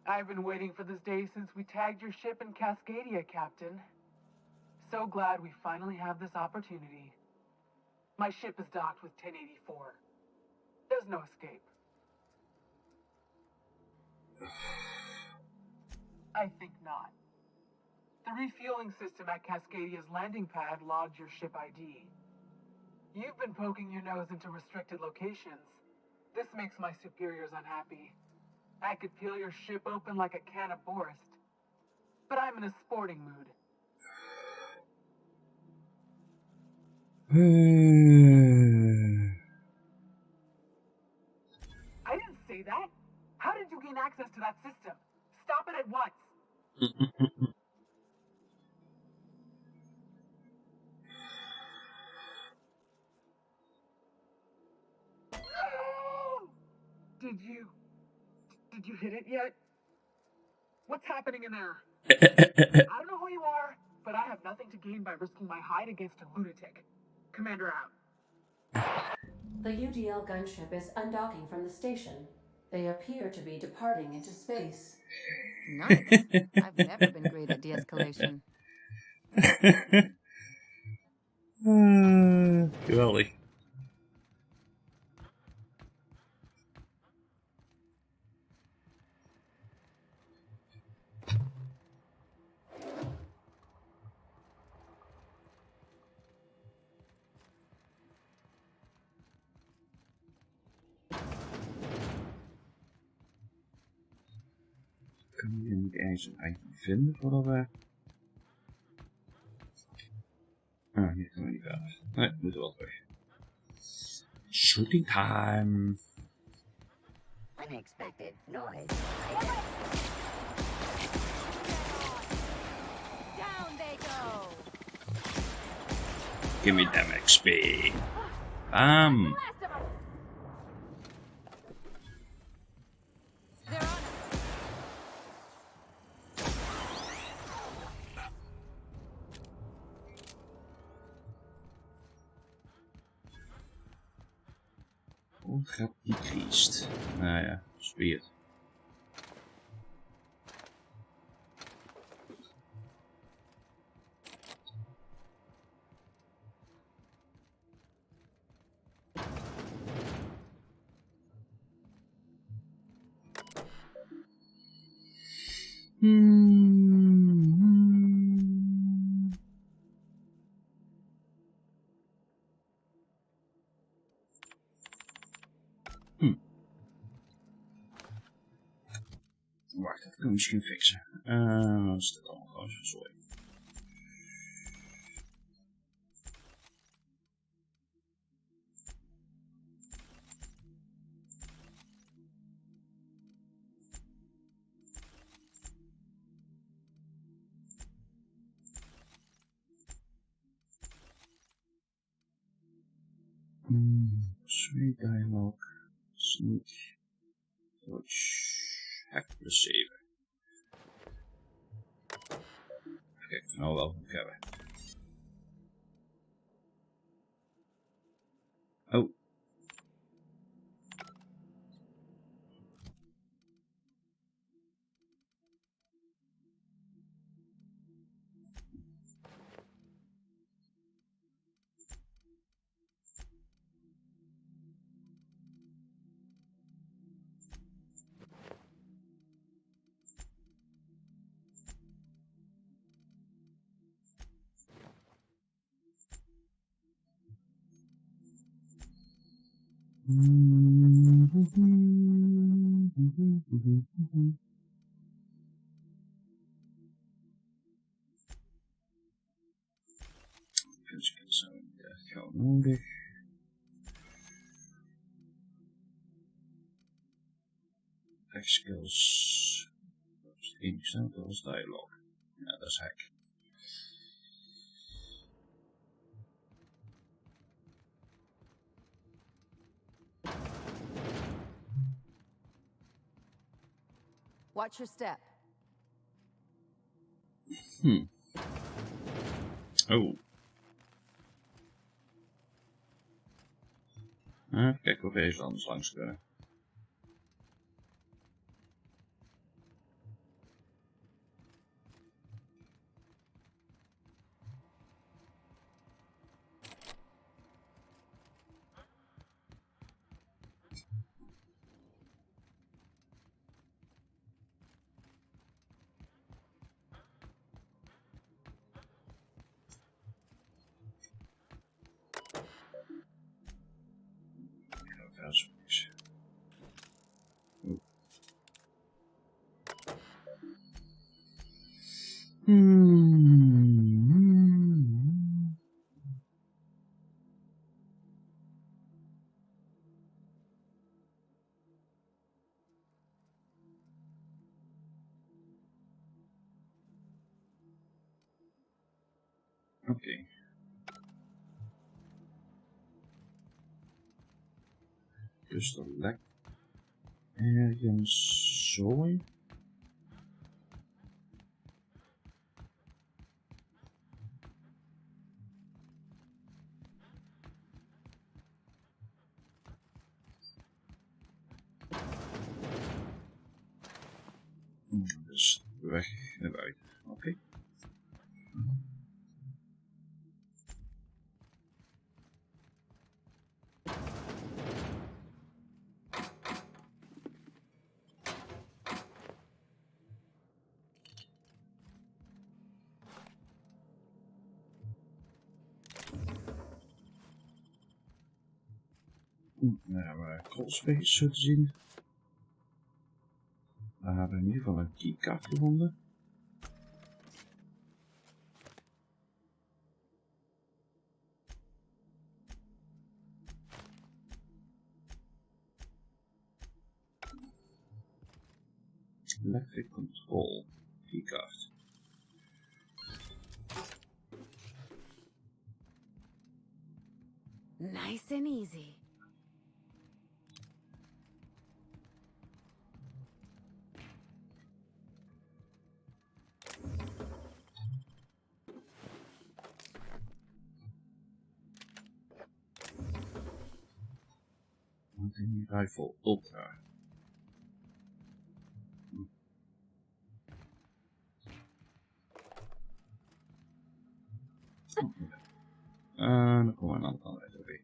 I've been waiting for this day since we tagged your ship in Cascadia, Captain. So glad we finally have this opportunity. My ship is docked with 1084. There's no escape. I think not. The refueling system at Cascadia's landing pad logged your ship ID. You've been poking your nose into restricted locations. This makes my superiors unhappy. I could peel your ship open like a can of Borst. But I'm in a sporting mood. I didn't say that. How did you gain access to that system? Stop it at once. Did you hit it yet? What's happening in there? I don't know who you are, but I have nothing to gain by risking my hide against a lunatic. Commander out. The UDL gunship is undocking from the station. They appear to be departing into space. Nice. I've never been great at de-escalation. Geweldig. Kunnen we niet eens een item vinden voordat we... Ah, hier kunnen we niet verder. Nee, we moeten wel terug. Shooting time. Unexpected noise. Down they go. Give me them XP. Bam. Grap decreased. Nou ja, speed. Wacht, dat kunnen we misschien fixen. Dat is dit allemaal gewoon sorry. Sweet dialogue. Sneak. Dodge. Hack plus 7. Kijk, van nou wel moet hebben. Oh. Physical zijn echt gauw nodig. Tech skills. Dat is het enigste, dat was dialogue. Ja, dat is hack. Watch your step. Oh. Even kijken of we even anders langs kunnen. Oké. Dus er lekt ergens zooi. Dus weg naar buiten. Oké. Dan hebben we crawlspace zo te zien. We hebben in ieder geval een keycard gevonden. Electric control keycard. Nice and easy. Hunting rifle ultra. Dan komen we aan de andere kant uit. Oké.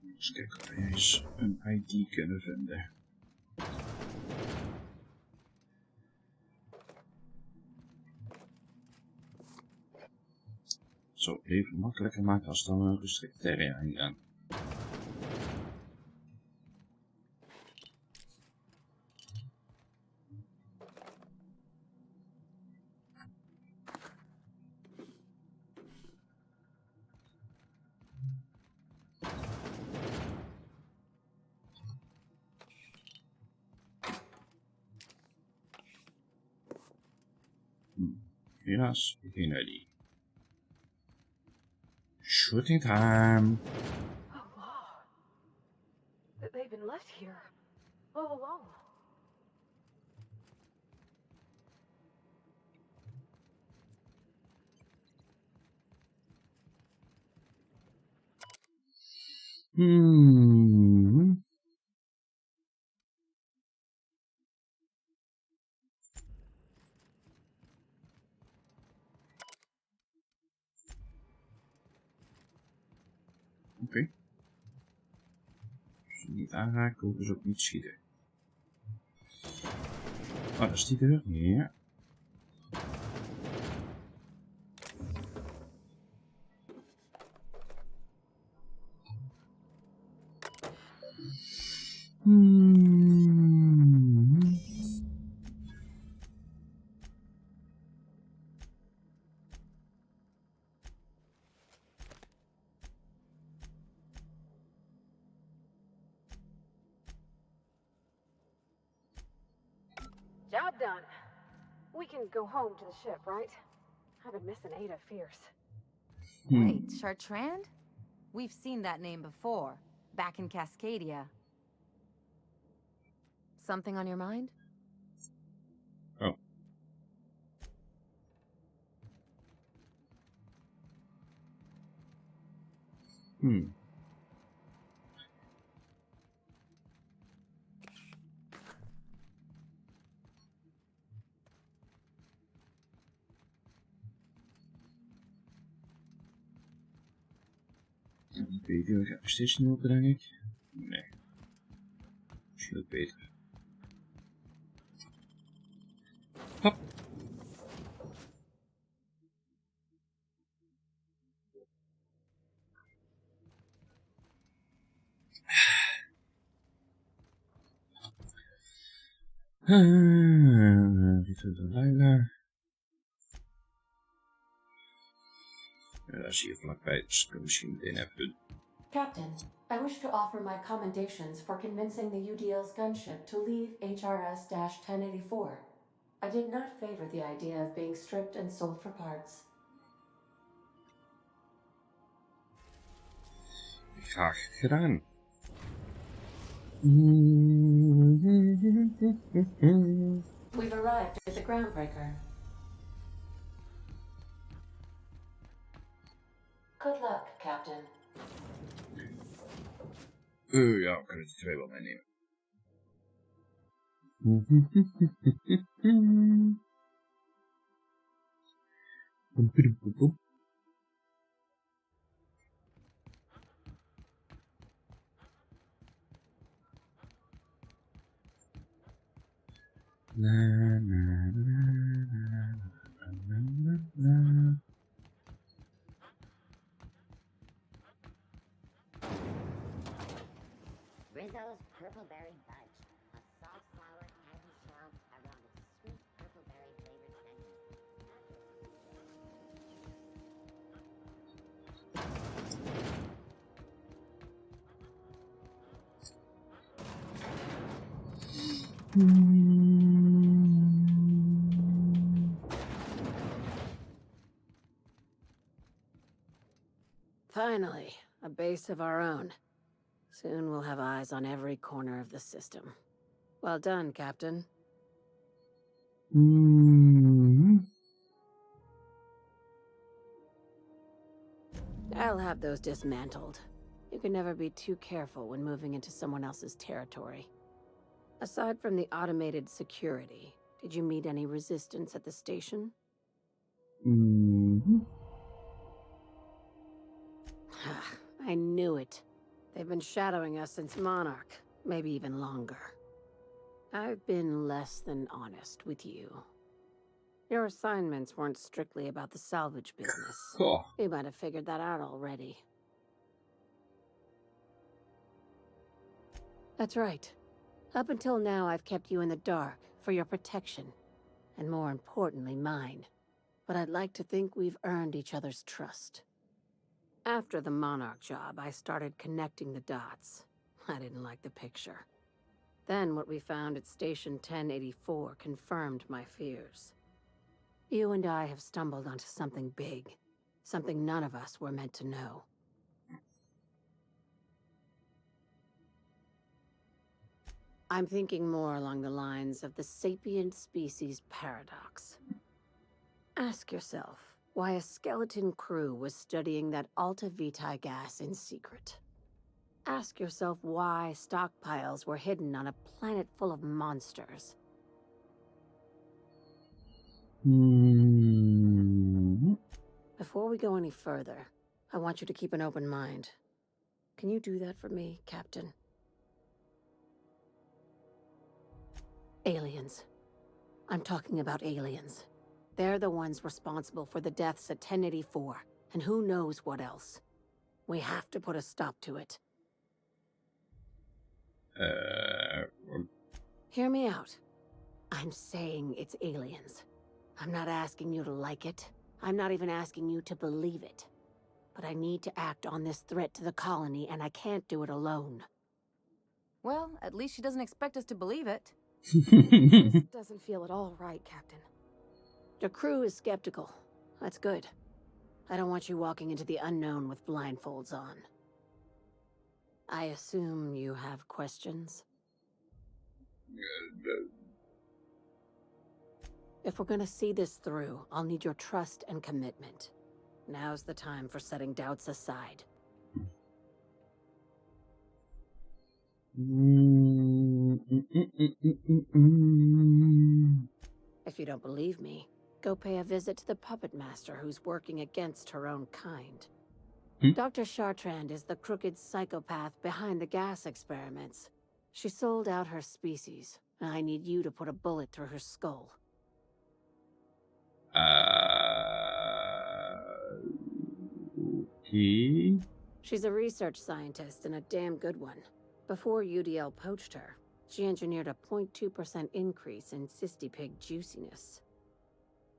Eens kijken of we eens een ID kunnen vinden. Zo, even makkelijker maken als dan een restrict area heen gaan. Helaas, geen ID. Shooting time. Oh, wow. They've been left here all alone. Oké. Als je niet aanraken, hoeven ze ook niet schieten. Oh, dat is die deur. Ja. Job done. We can go home to the ship, right? I've been missing Ada fierce. Wait, Chartrand? We've seen that name before, back in Cascadia. Something on your mind? Oh. Die video gaat nog steeds niet open, denk ik. Nee. Misschien ook beter. Hop. Dit is een leider. Ja, dat is hier vlakbij, dus dat kunnen we misschien meteen even doen. Captain, I wish to offer my commendations for convincing the UDL's gunship to leave HRS-1084. I did not favor the idea of being stripped and sold for parts. Graag gedaan. We've arrived at the groundbreaker. Good luck, Captain. Ja, we kunnen die twee wel meenemen. Rizzo's Purple Berry Bunch. A soft, sour candy shell around a sweet purple berry flavored center. Finally, a base of our own. Soon we'll have eyes on every corner of the system. Well done, Captain. I'll have those dismantled. You can never be too careful when moving into someone else's territory. Aside from the automated security, did you meet any resistance at the station? I knew it. They've been shadowing us since Monarch, maybe even longer. I've been less than honest with you. Your assignments weren't strictly about the salvage business. Cool. You might have figured that out already. That's right. Up until now, I've kept you in the dark for your protection, and more importantly, mine. But I'd like to think we've earned each other's trust. After the Monarch job, I started connecting the dots. I didn't like the picture. Then what we found at Station 1084 confirmed my fears. You and I have stumbled onto something big. Something none of us were meant to know. I'm thinking more along the lines of the sapient species paradox. Ask yourself why a skeleton crew was studying that Alta Vitae gas in secret. Ask yourself why stockpiles were hidden on a planet full of monsters. Before we go any further, I want you to keep an open mind. Can you do that for me, Captain? Aliens. I'm talking about aliens. They're the ones responsible for the deaths at 1084, and who knows what else. We have to put a stop to it. Hear me out. I'm saying it's aliens. I'm not asking you to like it. I'm not even asking you to believe it. But I need to act on this threat to the colony, and I can't do it alone. Well, at least she doesn't expect us to believe it. This doesn't feel at all right, Captain. The crew is skeptical. That's good. I don't want you walking into the unknown with blindfolds on. I assume you have questions? If we're gonna see this through, I'll need your trust and commitment. Now's the time for setting doubts aside. If you don't believe me, go pay a visit to the puppet master who's working against her own kind. Dr. Chartrand is the crooked psychopath behind the gas experiments. She sold out her species, and I need you to put a bullet through her skull. Okay. She's a research scientist and a damn good one. Before UDL poached her, she engineered a 0.2% increase in cystipig juiciness.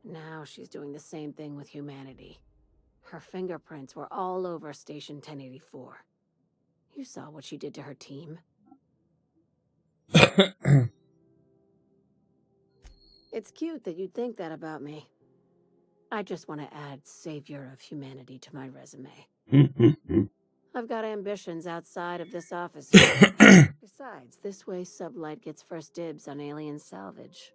Now she's doing the same thing with humanity. Her fingerprints were all over Station 1084. You saw what she did to her team. It's cute that you'd think that about me. I just want to add Savior of Humanity to my resume. I've got ambitions outside of this office. Besides, this way Sublight gets first dibs on alien salvage.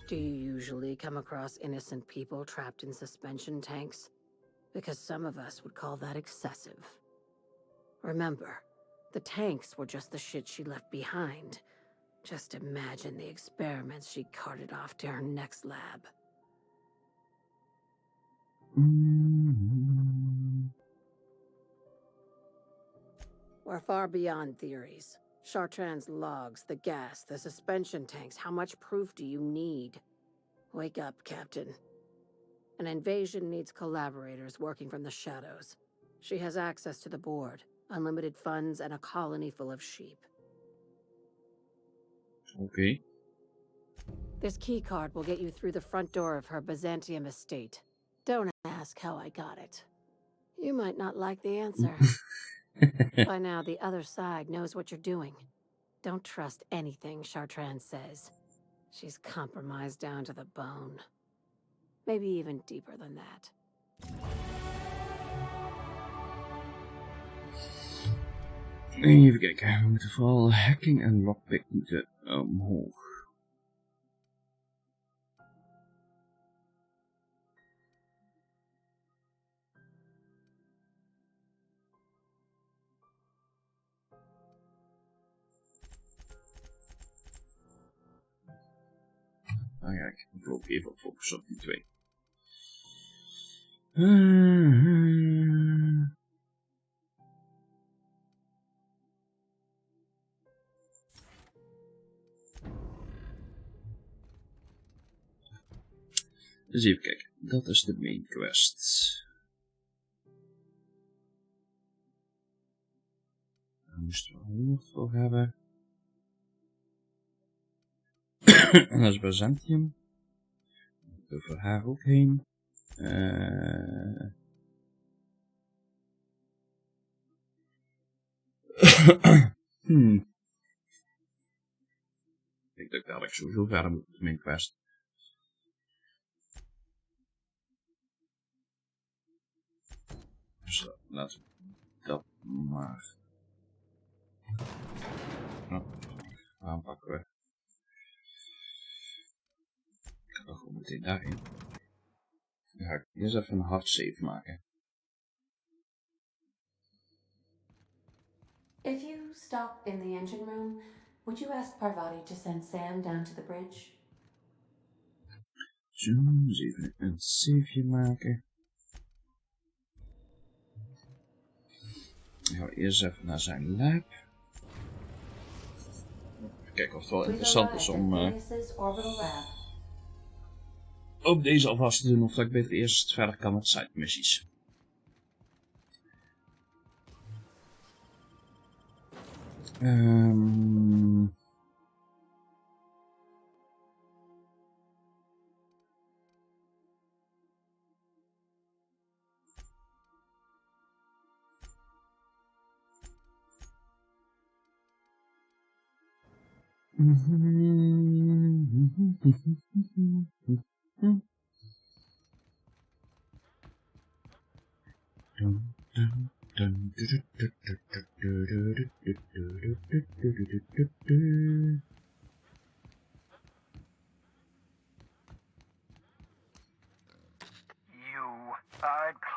Do you usually come across innocent people trapped in suspension tanks? Because some of us would call that excessive. Remember, the tanks were just the shit she left behind. Just imagine the experiments she carted off to her next lab. We're far beyond theories. Chartrand's logs, the gas, the suspension tanks. How much proof do you need? Wake up, Captain. An invasion needs collaborators working from the shadows. She has access to the board, unlimited funds, and a colony full of sheep. Okay. This keycard will get you through the front door of her Byzantium estate. Don't ask how I got it. You might not like the answer. By now, the other side knows what you're doing. Don't trust anything Chartrand says. She's compromised down to the bone. Maybe even deeper than that. Even kijken, we moeten vooral hacking en lockpick moeten omhoog. Nou ja, ik wil ook even focussen op die twee. Dus even kijken, dat is de main quest. Daar moesten we 100 voor hebben. En dat is Byzantium. Daar moeten we voor haar ook heen. Ik denk dat ik dadelijk sowieso verder moet met mijn quest. Dus laten we dat maar aanpakken we. Ik ga gewoon meteen daarin. Dan ga ik eerst even een hard save maken. If you stop in the engine room, would you ask Parvati to send Sam down to the bridge? Zo, dus even een saveje maken. Dan gaan we eerst even naar zijn lab. Even kijken of het wel interessant is om ook deze alvast te doen, of dat ik beter eerst verder kan met side missies.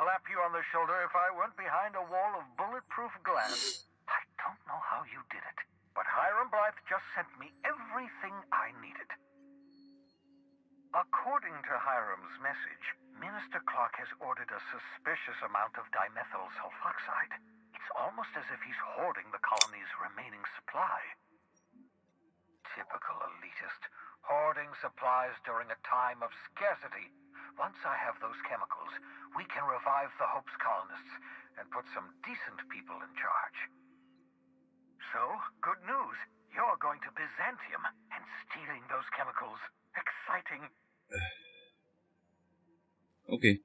slap you on the shoulder if I weren't behind a wall of bulletproof glass. I don't know how you did it, but Hiram Blythe just sent me everything I needed. According to Hiram's message, Minister Clark has ordered a suspicious amount of dimethyl sulfoxide. It's almost as if he's hoarding the colony's remaining supply. Typical elitist, hoarding supplies during a time of scarcity. Once I have those chemicals, we can revive the Hope's colonists and put some decent people in charge. So, good news. You're going to Byzantium and stealing those chemicals. Exciting. Okay.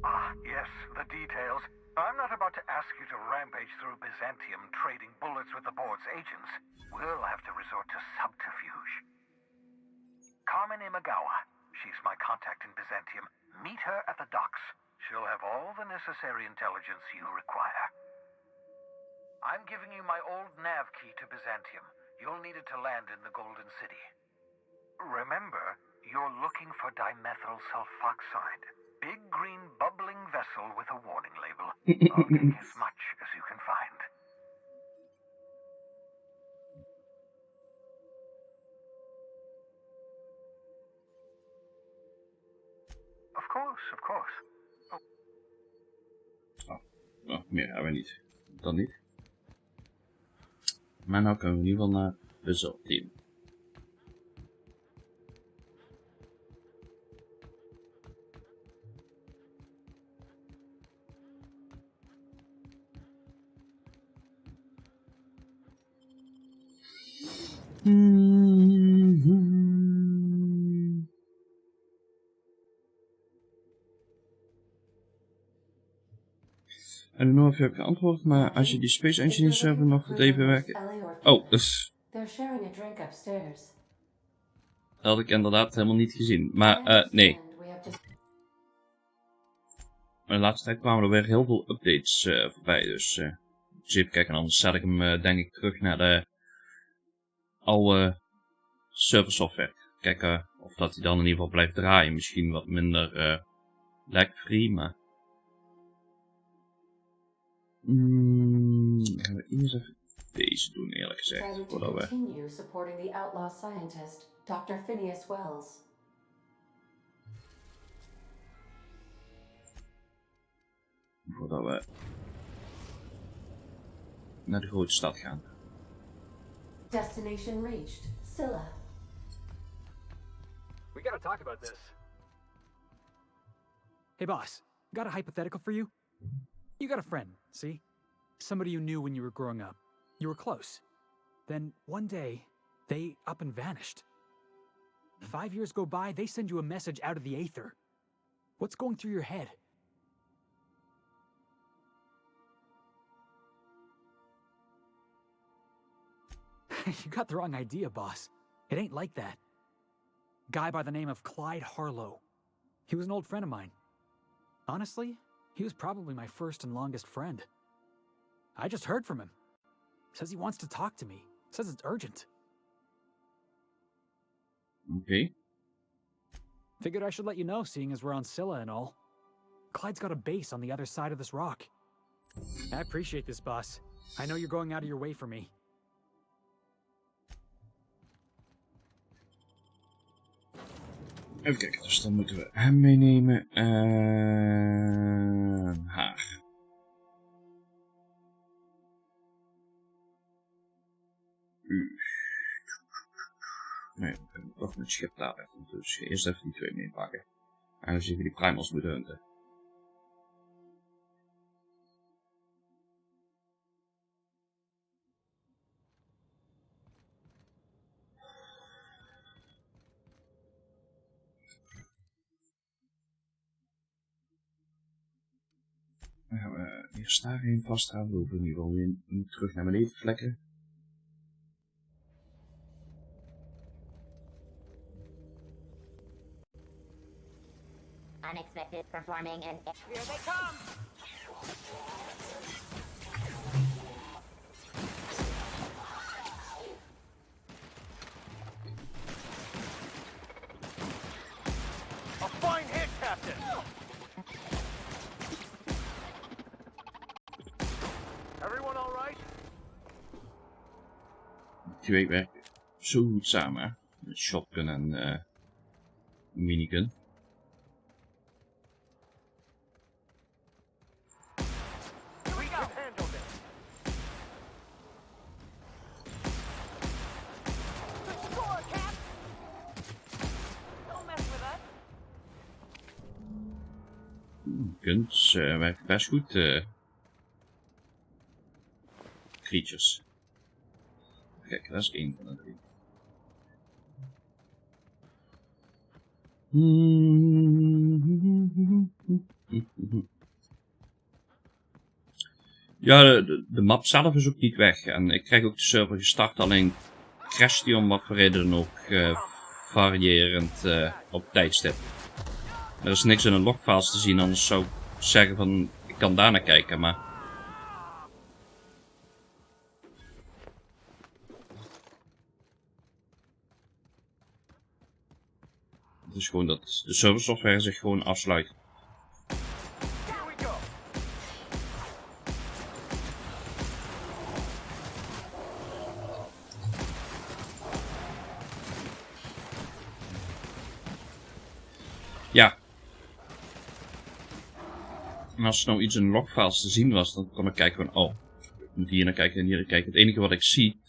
Ah, yes, the details. I'm not about to ask you to rampage through Byzantium trading bullets with the board's agents. We'll have to resort to subterfuge. Carmen Imagawa. She's my contact in Byzantium. Meet her at the docks. She'll have all the necessary intelligence you require. I'm giving you my old nav key to Byzantium. You'll need it to land in the Golden City. Remember, you're looking for dimethyl sulfoxide. Big green bubbling vessel with a warning label. I'll take as much as you can find. Of course, of course. Oh, meer hebben we niet. Dan niet. Maar nou kunnen we in ieder geval naar Byzantium. I don't know of je hebt geantwoord, maar als je die Space Engineer server nog even werkt... Oh, dus... Dat had ik inderdaad helemaal niet gezien. Maar, nee. Maar de laatste tijd kwamen er weer heel veel updates voorbij, dus... Dus even kijken, anders zet ik hem denk ik terug naar de... oude server software. Kijken of dat hij dan in ieder geval blijft draaien. Misschien wat minder lag-free, maar... gaan we eerst even deze doen, eerlijk gezegd. Voordat we... Voordat we... naar de grote stad gaan. Destination reached. Scylla. We gotta talk about this. Hey boss, got a hypothetical for you? You got a friend, see? Somebody you knew when you were growing up. You were close. Then one day, they up and vanished. 5 years go by, they send you a message out of the aether. What's going through your head? You got the wrong idea, boss. It ain't like that. Guy by the name of Clyde Harlow. He was an old friend of mine. Honestly, he was probably my first and longest friend. I just heard from him. Says he wants to talk to me. Says it's urgent. Okay. Figured I should let you know, seeing as we're on Scylla and all. Clyde's got a base on the other side of this rock. I appreciate this, boss. I know you're going out of your way for me. Even kijken, dus dan moeten we hem meenemen en haar. Nee, we kunnen toch met het schip daar weg. Dus eerst even die twee meepakken. En dan zien we die primals moeten hunten. Dan gaan we eerst daarheen vasthouden. We hoeven in ieder geval weer niet terug naar beneden te vlekken. Unexpected performing and... Here they come! A fine hit, Captain. Everyone all right? Die twee werken zo goed samen, hè? Met shotgun en minigun. We got handled it. The score, Cap. Don't mess with us. Guns werken best goed. Creatures. Kijk, dat is één van de drie. Ja, de map zelf is ook niet weg. En ik krijg ook de server gestart, alleen crasht die om wat voor reden dan ook variërend op tijdstip. Er is niks in de logfiles te zien, anders zou ik zeggen van ik kan daarna kijken, maar... Het is gewoon dat de serversoftware zich gewoon afsluit. Ja. En als er nou iets in de logfiles te zien was, dan kon ik kijken van, oh, ik moet hier naar kijken en hier naar kijken. Het enige wat ik zie,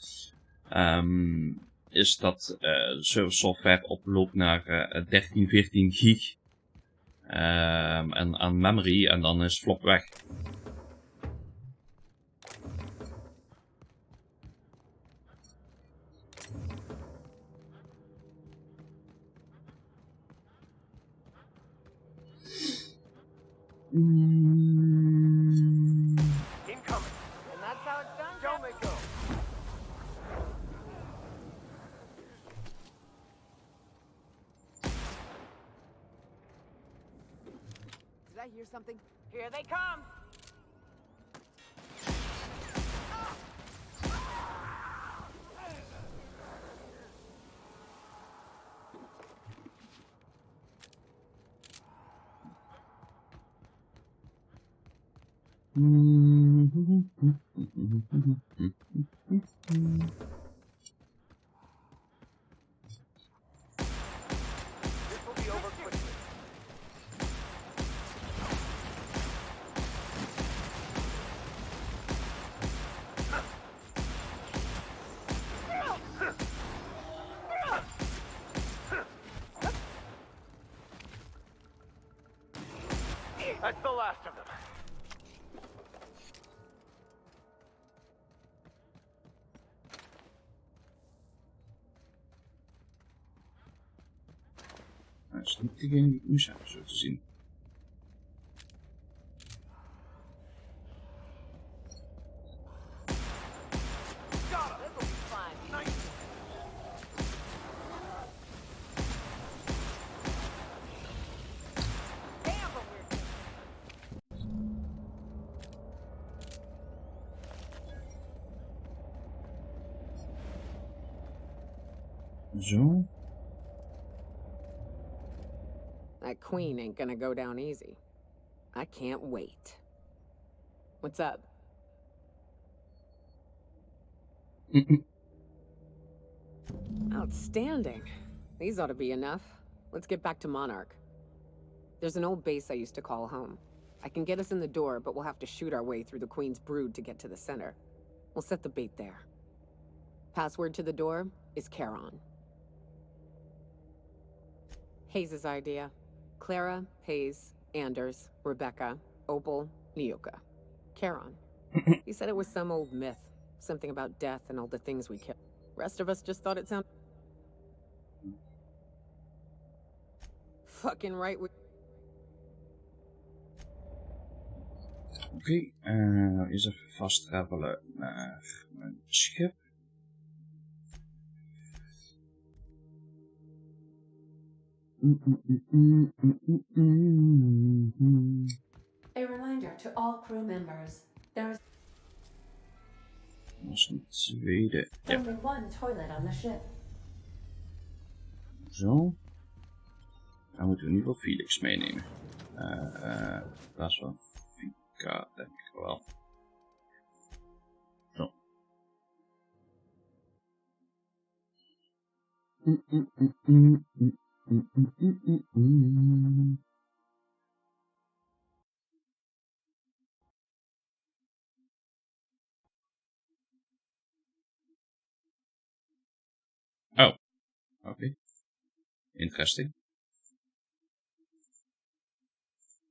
is dat de serversoftware oploopt naar 13, 14 gig en aan memory en dan is flop weg. Incoming. And that's how it's done. Don't make go. Did I hear something? Here they come! This will be over quickly. That's the last of them. Dat is niet degene die ik moest hebben, zo te zien. Zo. That queen ain't gonna go down easy. I can't wait. What's up? Outstanding. These ought to be enough. Let's get back to Monarch. There's an old base I used to call home. I can get us in the door, but we'll have to shoot our way through the Queen's brood to get to the center. We'll set the bait there. Password to the door is Charon. Hayes' idea. Clara, Hayes, Anders, Rebecca, Opal, Nyoka. Charon. He said it was some old myth. Something about death and all the things we kill. Rest of us just thought it sounded... Fucking right we... Oké, eens even vast travelen naar mijn schip. A reminder to all crew members, there is Dat is een tweede. Ja. only one toilet on the ship. Zo. Dan moeten we in ieder geval Felix meenemen. In plaats van Vika, denk ik wel. Zo. Oh, okay. Interesting.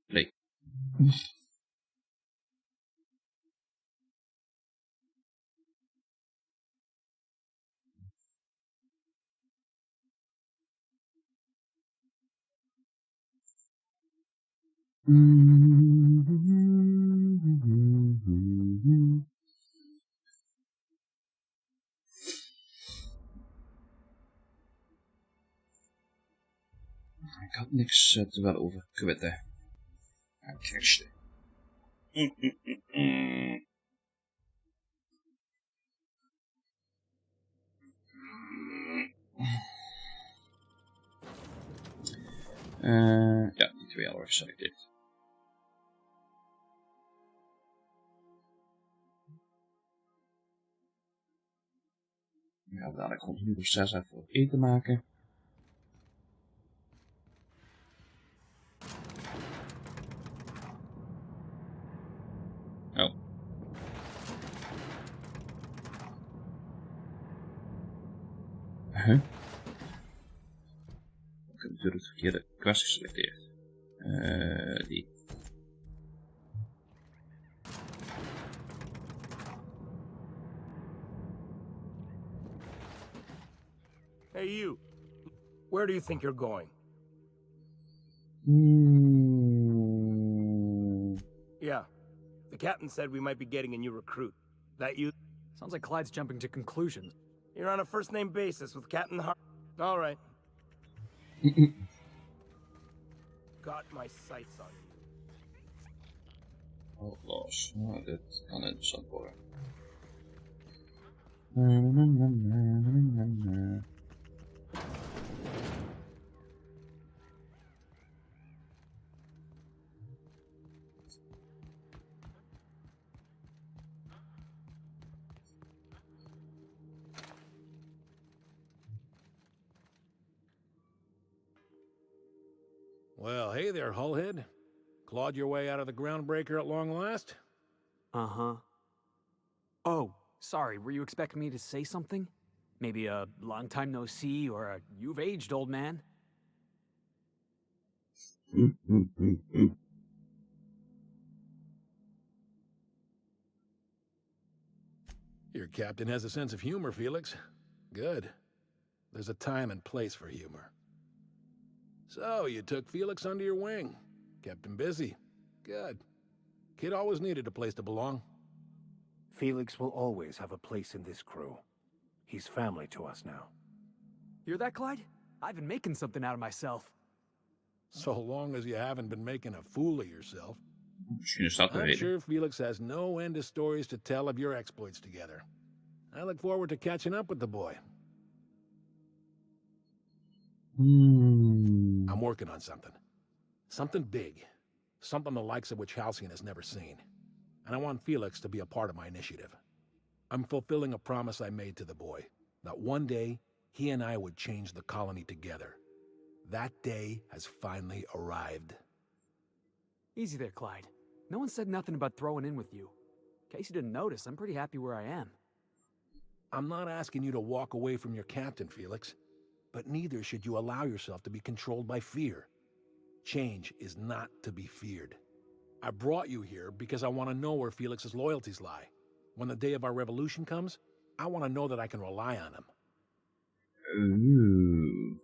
Play. Ik had niks te wel over kwitten. Christen. Ja, die twee hadden we geselecteerd. We gaan dadelijk rond 1 uur of 6 even wat eten maken. Oh. Ik heb natuurlijk het verkeerde quest geselecteerd. Die. Hey, you. Where do you think you're going? Yeah. The captain said we might be getting a new recruit. That you? Sounds like Clyde's jumping to conclusions. You're on a first-name basis with Captain All right. Got my sights on you. Oh, los. Oh, dit kan interessant worden. Well, hey there, Hullhead. Clawed your way out of the groundbreaker at long last? Uh-huh. Oh, sorry, were you expecting me to say something? Maybe a long time no see, or a you've aged, old man? Your captain has a sense of humor, Felix. Good. There's a time and place for humor. So, you took Felix under your wing. Kept him busy. Good. Kid always needed a place to belong. Felix will always have a place in this crew. He's family to us now. Hear that, Clyde? I've been making something out of myself. So long as you haven't been making a fool of yourself. I'm I'm sure Felix has no end of stories to tell of your exploits together. I look forward to catching up with the boy. I'm working on something. Something big. Something the likes of which Halcyon has never seen. And I want Felix to be a part of my initiative. I'm fulfilling a promise I made to the boy, that one day he and I would change the colony together. That day has finally arrived. Easy there, Clyde. No one said nothing about throwing in with you. In case you didn't notice, I'm pretty happy where I am. I'm not asking you to walk away from your captain, Felix. But neither should you allow yourself to be controlled by fear. Change is not to be feared. I brought you here because I want to know where Felix's loyalties lie. When the day of our revolution comes, I want to know that I can rely on him. Ooh.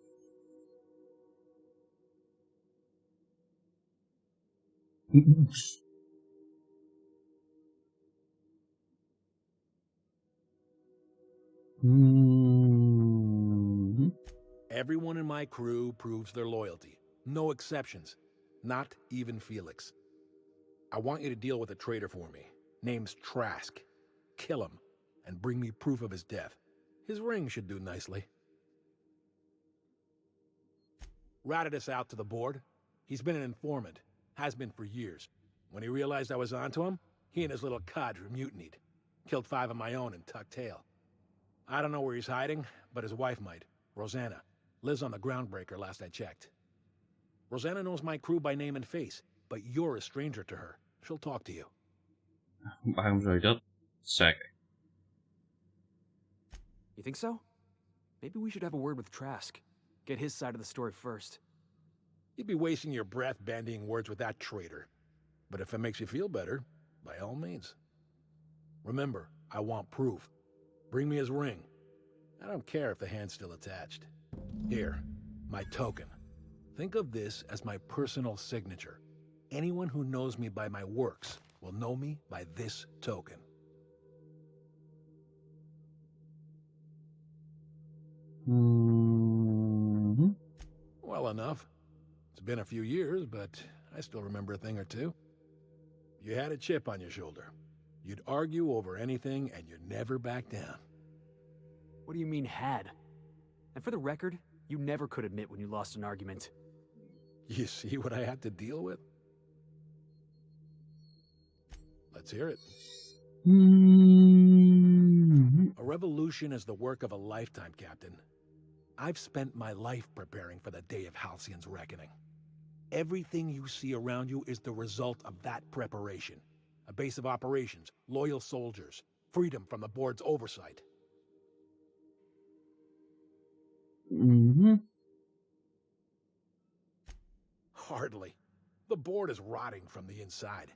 Everyone in my crew proves their loyalty. No exceptions. Not even Felix. I want you to deal with a traitor for me. Name's Trask. Kill him, and bring me proof of his death. His ring should do nicely. Ratted us out to the board. He's been an informant. Has been for years. When he realized I was onto him, he and his little cadre mutinied. Killed 5 of my own and tucked tail. I don't know where he's hiding, but his wife might. Rosanna. Lives on the Groundbreaker last I checked. Rosanna knows my crew by name and face, but you're a stranger to her. She'll talk to you. Waarom zou je dat zeggen? You think so? Maybe we should have a word with Trask. Get his side of the story first. You'd be wasting your breath bandying words with that traitor. But if it makes you feel better, by all means. Remember, I want proof. Bring me his ring. I don't care if the hand's still attached. Here, my token. Think of this as my personal signature. Anyone who knows me by my works will know me by this token. Well enough. It's been a few years, but I still remember a thing or two. You had a chip on your shoulder. You'd argue over anything, and you'd never back down. What do you mean, had? And for the record, you never could admit when you lost an argument. You see what I had to deal with? Let's hear it. A revolution is the work of a lifetime, Captain. I've spent my life preparing for the day of Halcyon's reckoning. Everything you see around you is the result of that preparation. A base of operations, loyal soldiers, freedom from the board's oversight. Hardly. The board is rotting from the inside.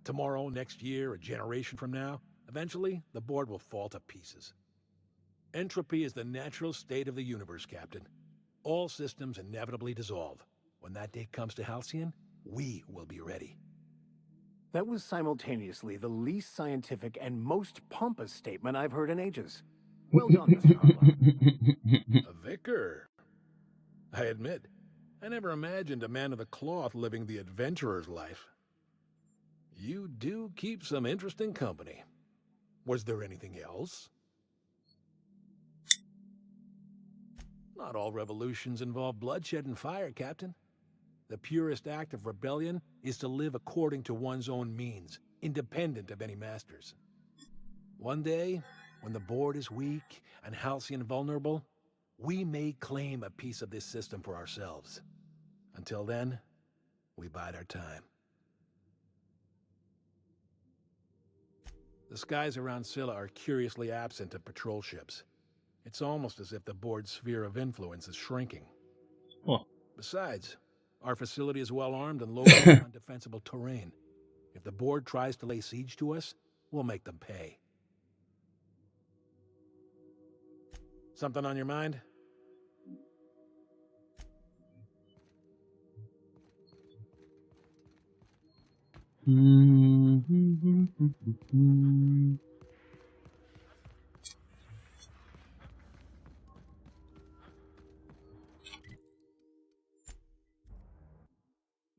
Tomorrow, next year, a generation from now, eventually, the board will fall to pieces. Entropy is the natural state of the universe, Captain. All systems inevitably dissolve. When that day comes to Halcyon, we will be ready. That was simultaneously the least scientific and most pompous statement I've heard in ages. Well done, Mr. Harlow. A vicar. I admit, I never imagined a man of the cloth living the adventurer's life. You do keep some interesting company. Was there anything else? Not all revolutions involve bloodshed and fire, Captain. The purest act of rebellion is to live according to one's own means, independent of any masters. One day, when the board is weak and Halcyon vulnerable, we may claim a piece of this system for ourselves. Until then, we bide our time. The skies around Scylla are curiously absent of patrol ships. It's almost as if the board's sphere of influence is shrinking. Oh. Besides, our facility is well armed and located on defensible terrain. If the board tries to lay siege to us, we'll make them pay. Something on your mind?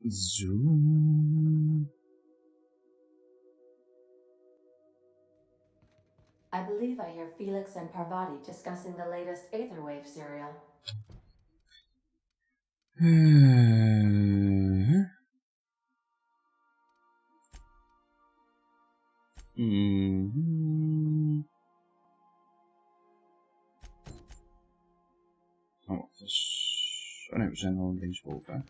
Zoom. I believe I hear Felix and Parvati discussing the latest Aetherwave serial. Oh, dus... Oh nee, we zijn al linksboven.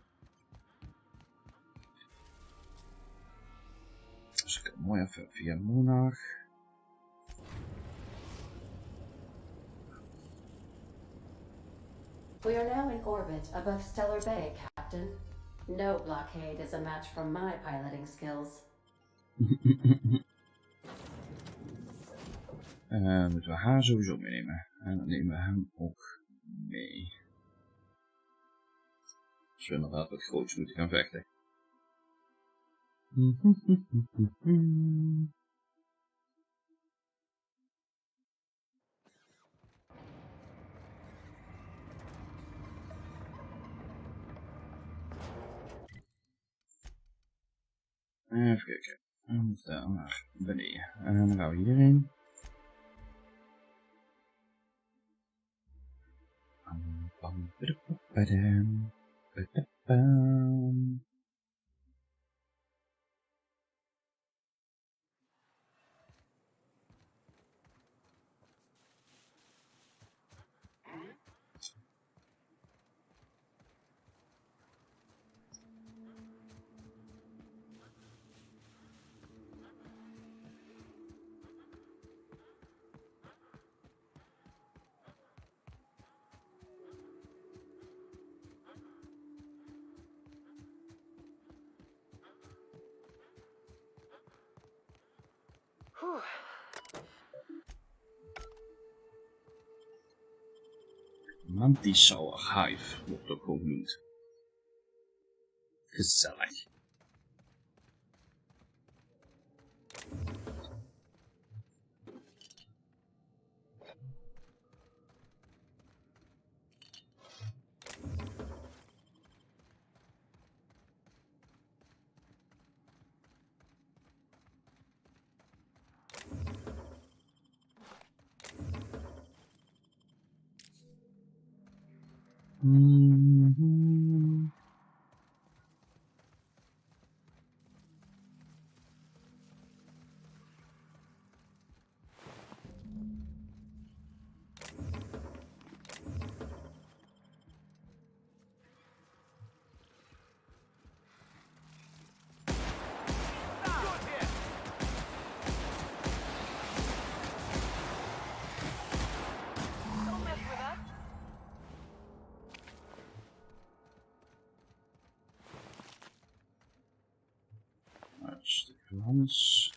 Dus ik kan mooi even via Monarch. We are now in orbit above Stellar Bay, Captain. No blockade is a match for my piloting skills. Moeten we haar sowieso meenemen. En dan nemen we hem ook mee. Als we inderdaad wat groots moeten gaan vechten. Even kijken. En dan naar beneden. En dan gaan we hierheen. Whew. Mantisal Hive wordt ook gewoon genoemd. Gezellig. Een stukje Hans.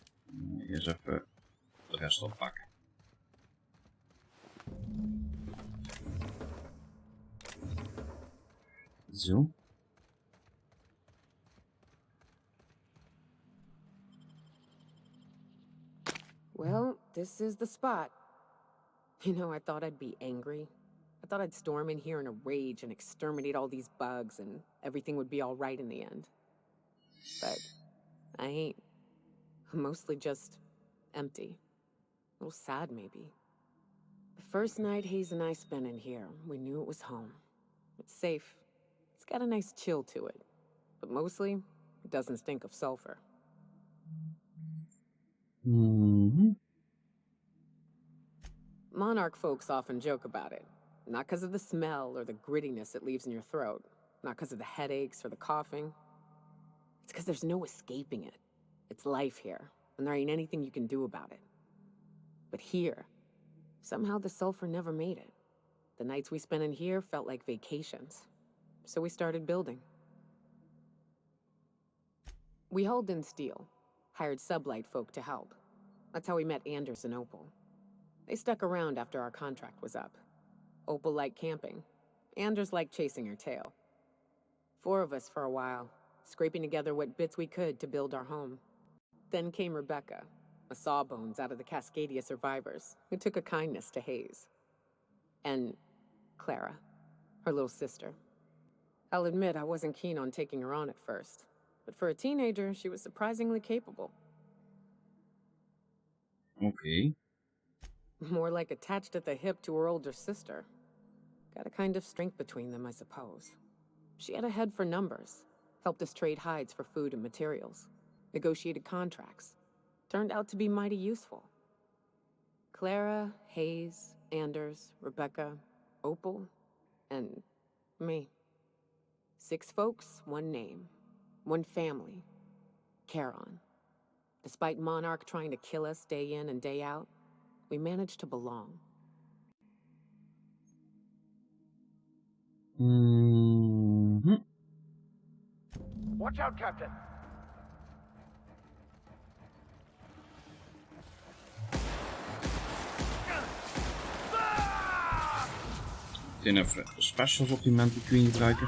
Eerst even de rest oppakken. Zo. Well, this is the spot. You know, I thought I'd be angry. I thought I'd storm in here in a rage and exterminate all these bugs and everything would be all right in the end. But I ain't. I'm mostly just empty. A little sad, maybe. The first night Hayes and I spent in here, we knew it was home. It's safe. It's got a nice chill to it. But mostly, it doesn't stink of sulfur. Monarch folks often joke about it. Not because of the smell or the grittiness it leaves in your throat. Not because of the headaches or the coughing. It's because there's no escaping it. It's life here, and there ain't anything you can do about it. But here, somehow the sulfur never made it. The nights we spent in here felt like vacations. So we started building. We hauled in steel, hired sublight folk to help. That's how we met Anders and Opal. They stuck around after our contract was up. Opal liked camping. Anders liked chasing her tail. 4 of us for a while, scraping together what bits we could to build our home. Then came Rebecca, a sawbones out of the Cascadia survivors, who took a kindness to Hayes. And Clara, her little sister. I'll admit I wasn't keen on taking her on at first, but for a teenager, she was surprisingly capable. Okay. More like attached at the hip to her older sister. Got a kind of strength between them, I suppose. She had a head for numbers, helped us trade hides for food and materials, negotiated contracts. Turned out to be mighty useful. Clara, Hayes, Anders, Rebecca, Opal, and me. 6 folks, 1 name, 1 family. Charon. Despite Monarch trying to kill us day in and day out, we managed to belong. Watch out, Captain! Meteen even de specials op die Mantle Queen gebruiken.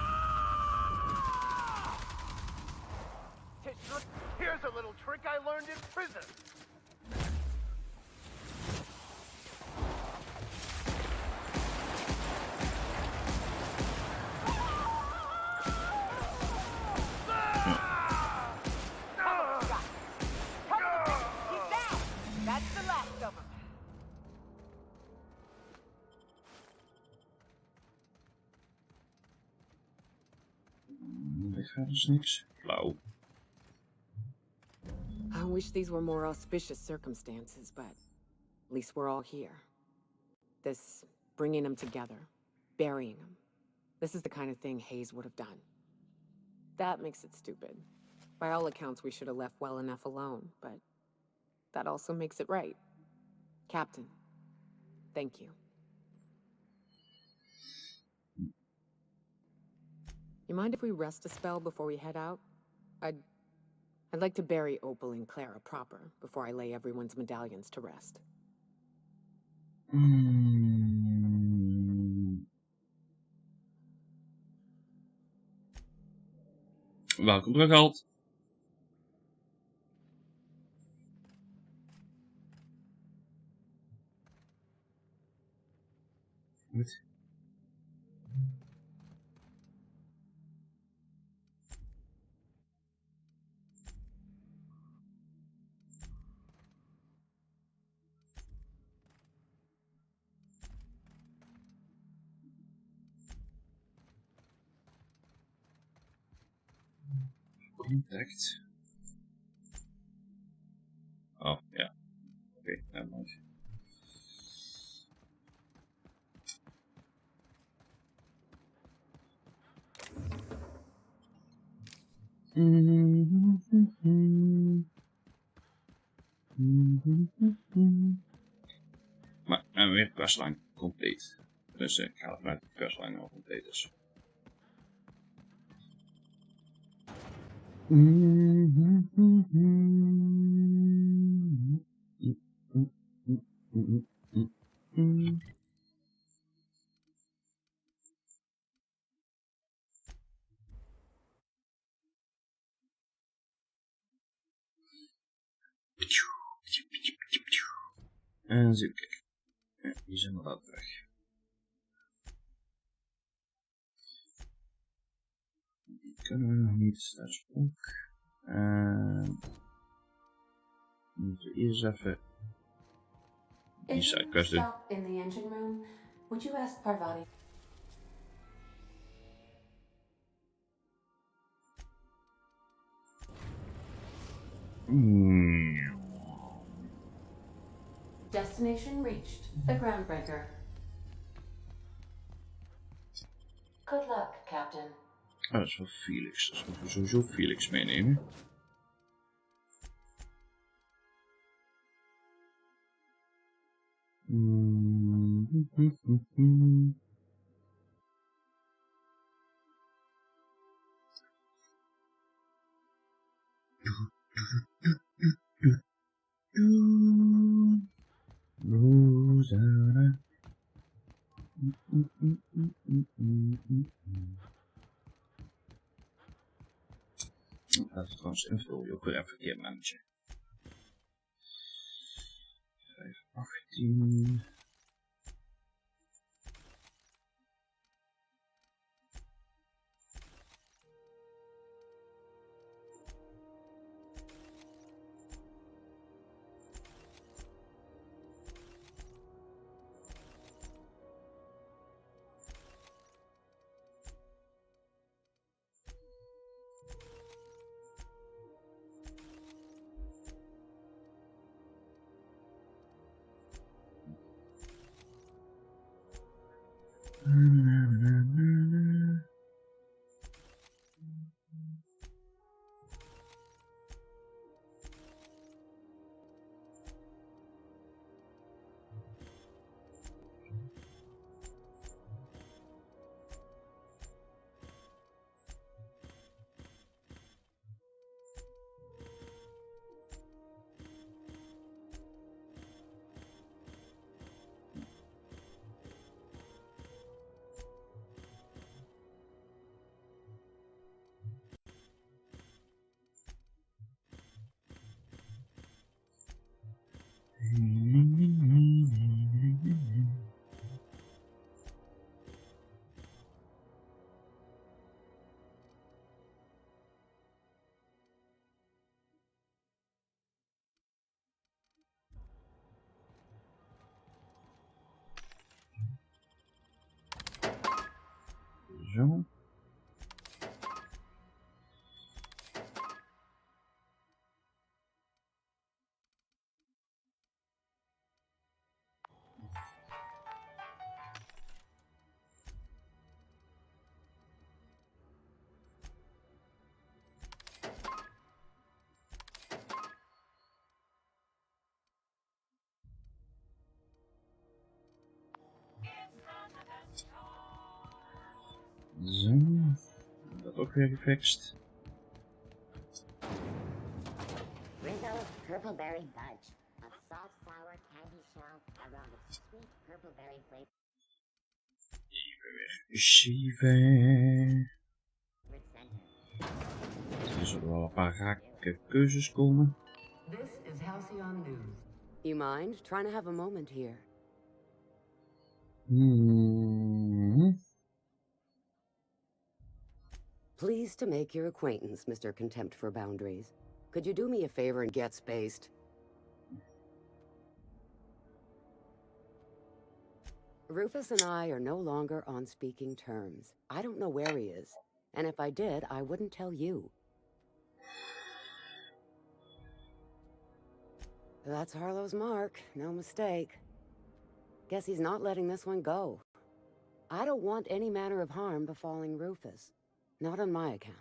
Here's a little trick I learned in prison. That's the last of them. verder is niks. Flauw. I wish these were more auspicious circumstances, but at least we're all here. This bringing them together, burying them. This is the kind of thing Hayes would have done. That makes it stupid. By all accounts, we should have left well enough alone, but that also makes it right. Captain, thank you. You mind if we rest a spell before we head out? I'd like to bury Opal and Clara proper before I lay everyone's medallions to rest. Welkom terug, Alt. Goed. Contact. Oh, ja. Oké, never mind. Maar, we hebben weer questlijn compleet. Dus ik ga ervan uit dat de questlijn al compleet is. En eens even kijken. Ja, die zijn inderdaad weg. Die kunnen we nog niet. Dat is ook. Moeten we eerst even die sidequest doen. In the engine room, would you ask Parvati? Destination reached. The groundbreaker. Good luck, Captain. Ah, dat is wel Felix. Dus moeten we sowieso Felix meenemen. Rosanna. Laten we trouwens invullen, je ook weer even een keer managen. 518. Zo. Zo. Dat ook weer gefixt. Rizzo's Purple Berry Fudge. A soft, sour candy shell around a sweet purple berry flavor. Even weer 7. Er zullen wel een paar rake keuzes komen. This is Halcyon News. You mind trying to have a moment here? Pleased to make your acquaintance, Mr. Contempt for Boundaries. Could you do me a favor and get spaced? Rufus and I are no longer on speaking terms. I don't know where he is, and if I did, I wouldn't tell you. That's Harlow's mark, no mistake. Guess he's not letting this one go. I don't want any manner of harm befalling Rufus. Not on my account.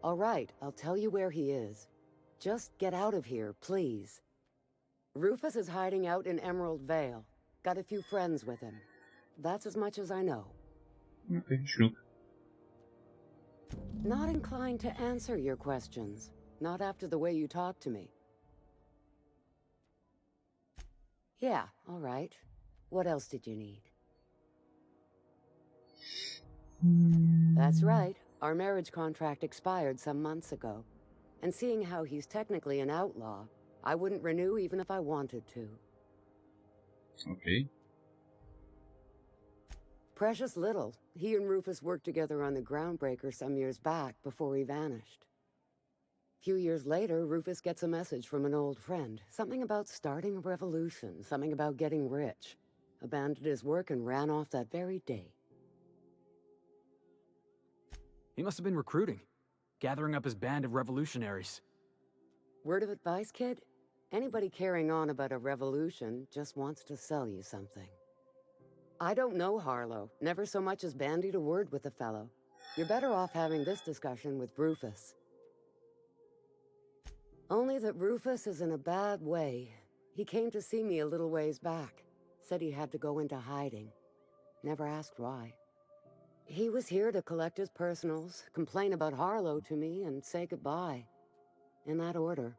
All right, I'll tell you where he is. Just get out of here, please. Rufus is hiding out in Emerald Vale. Got a few friends with him. That's as much as I know. Okay, snoep. Not inclined to answer your questions. Not after the way you talked to me. Yeah, all right. What else did you need? That's right. Our marriage contract expired some months ago. And seeing how he's technically an outlaw, I wouldn't renew even if I wanted to. Okay. Precious little. He and Rufus worked together on the Groundbreaker some years back before he vanished. A few years later, Rufus gets a message from an old friend. Something about starting a revolution, something about getting rich. Abandoned his work and ran off that very day. He must have been recruiting, gathering up his band of revolutionaries. Word of advice, kid? Anybody carrying on about a revolution just wants to sell you something. I don't know Harlow, never so much as bandied a word with the fellow. You're better off having this discussion with Rufus. Only that Rufus is in a bad way. He came to see me a little ways back. Said he had to go into hiding. Never asked why. He was here to collect his personals, complain about Harlow to me, and say goodbye. In that order.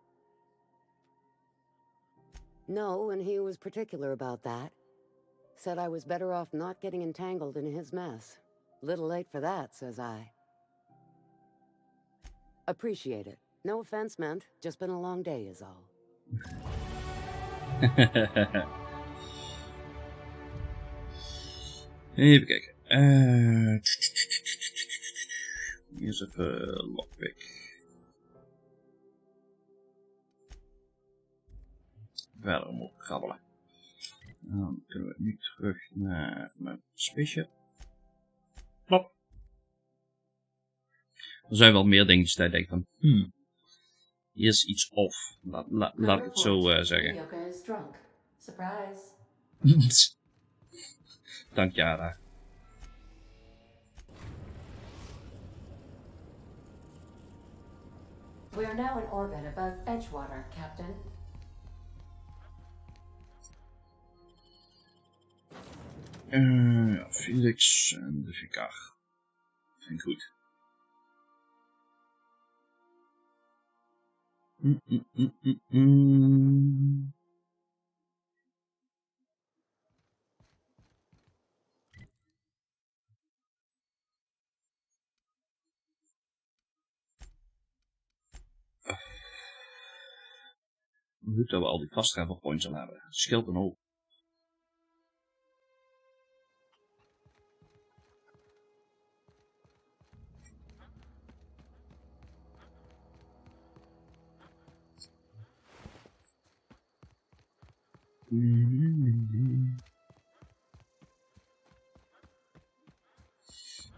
No, and he was particular about that. Said I was better off not getting entangled in his mess. Little late for that, says I. Appreciate it. No offense meant. Just been a long day is all. Even kijken. Hier is even lockpick. Verder omhoog krabbelen. Dan kunnen we nu terug naar mijn spaceship. Plop. Er zijn wel meer dingetjes dat ik denk van, hier is iets off. Laat ik het zo zeggen. Yoka is drunk. Surprise. Dank Yara. We are now in orbit above Edgewater, Captain. Felix en de Vicar. Vind ik goed. Goed dat we al die fast travel points al hebben. Het scheelt een hoop.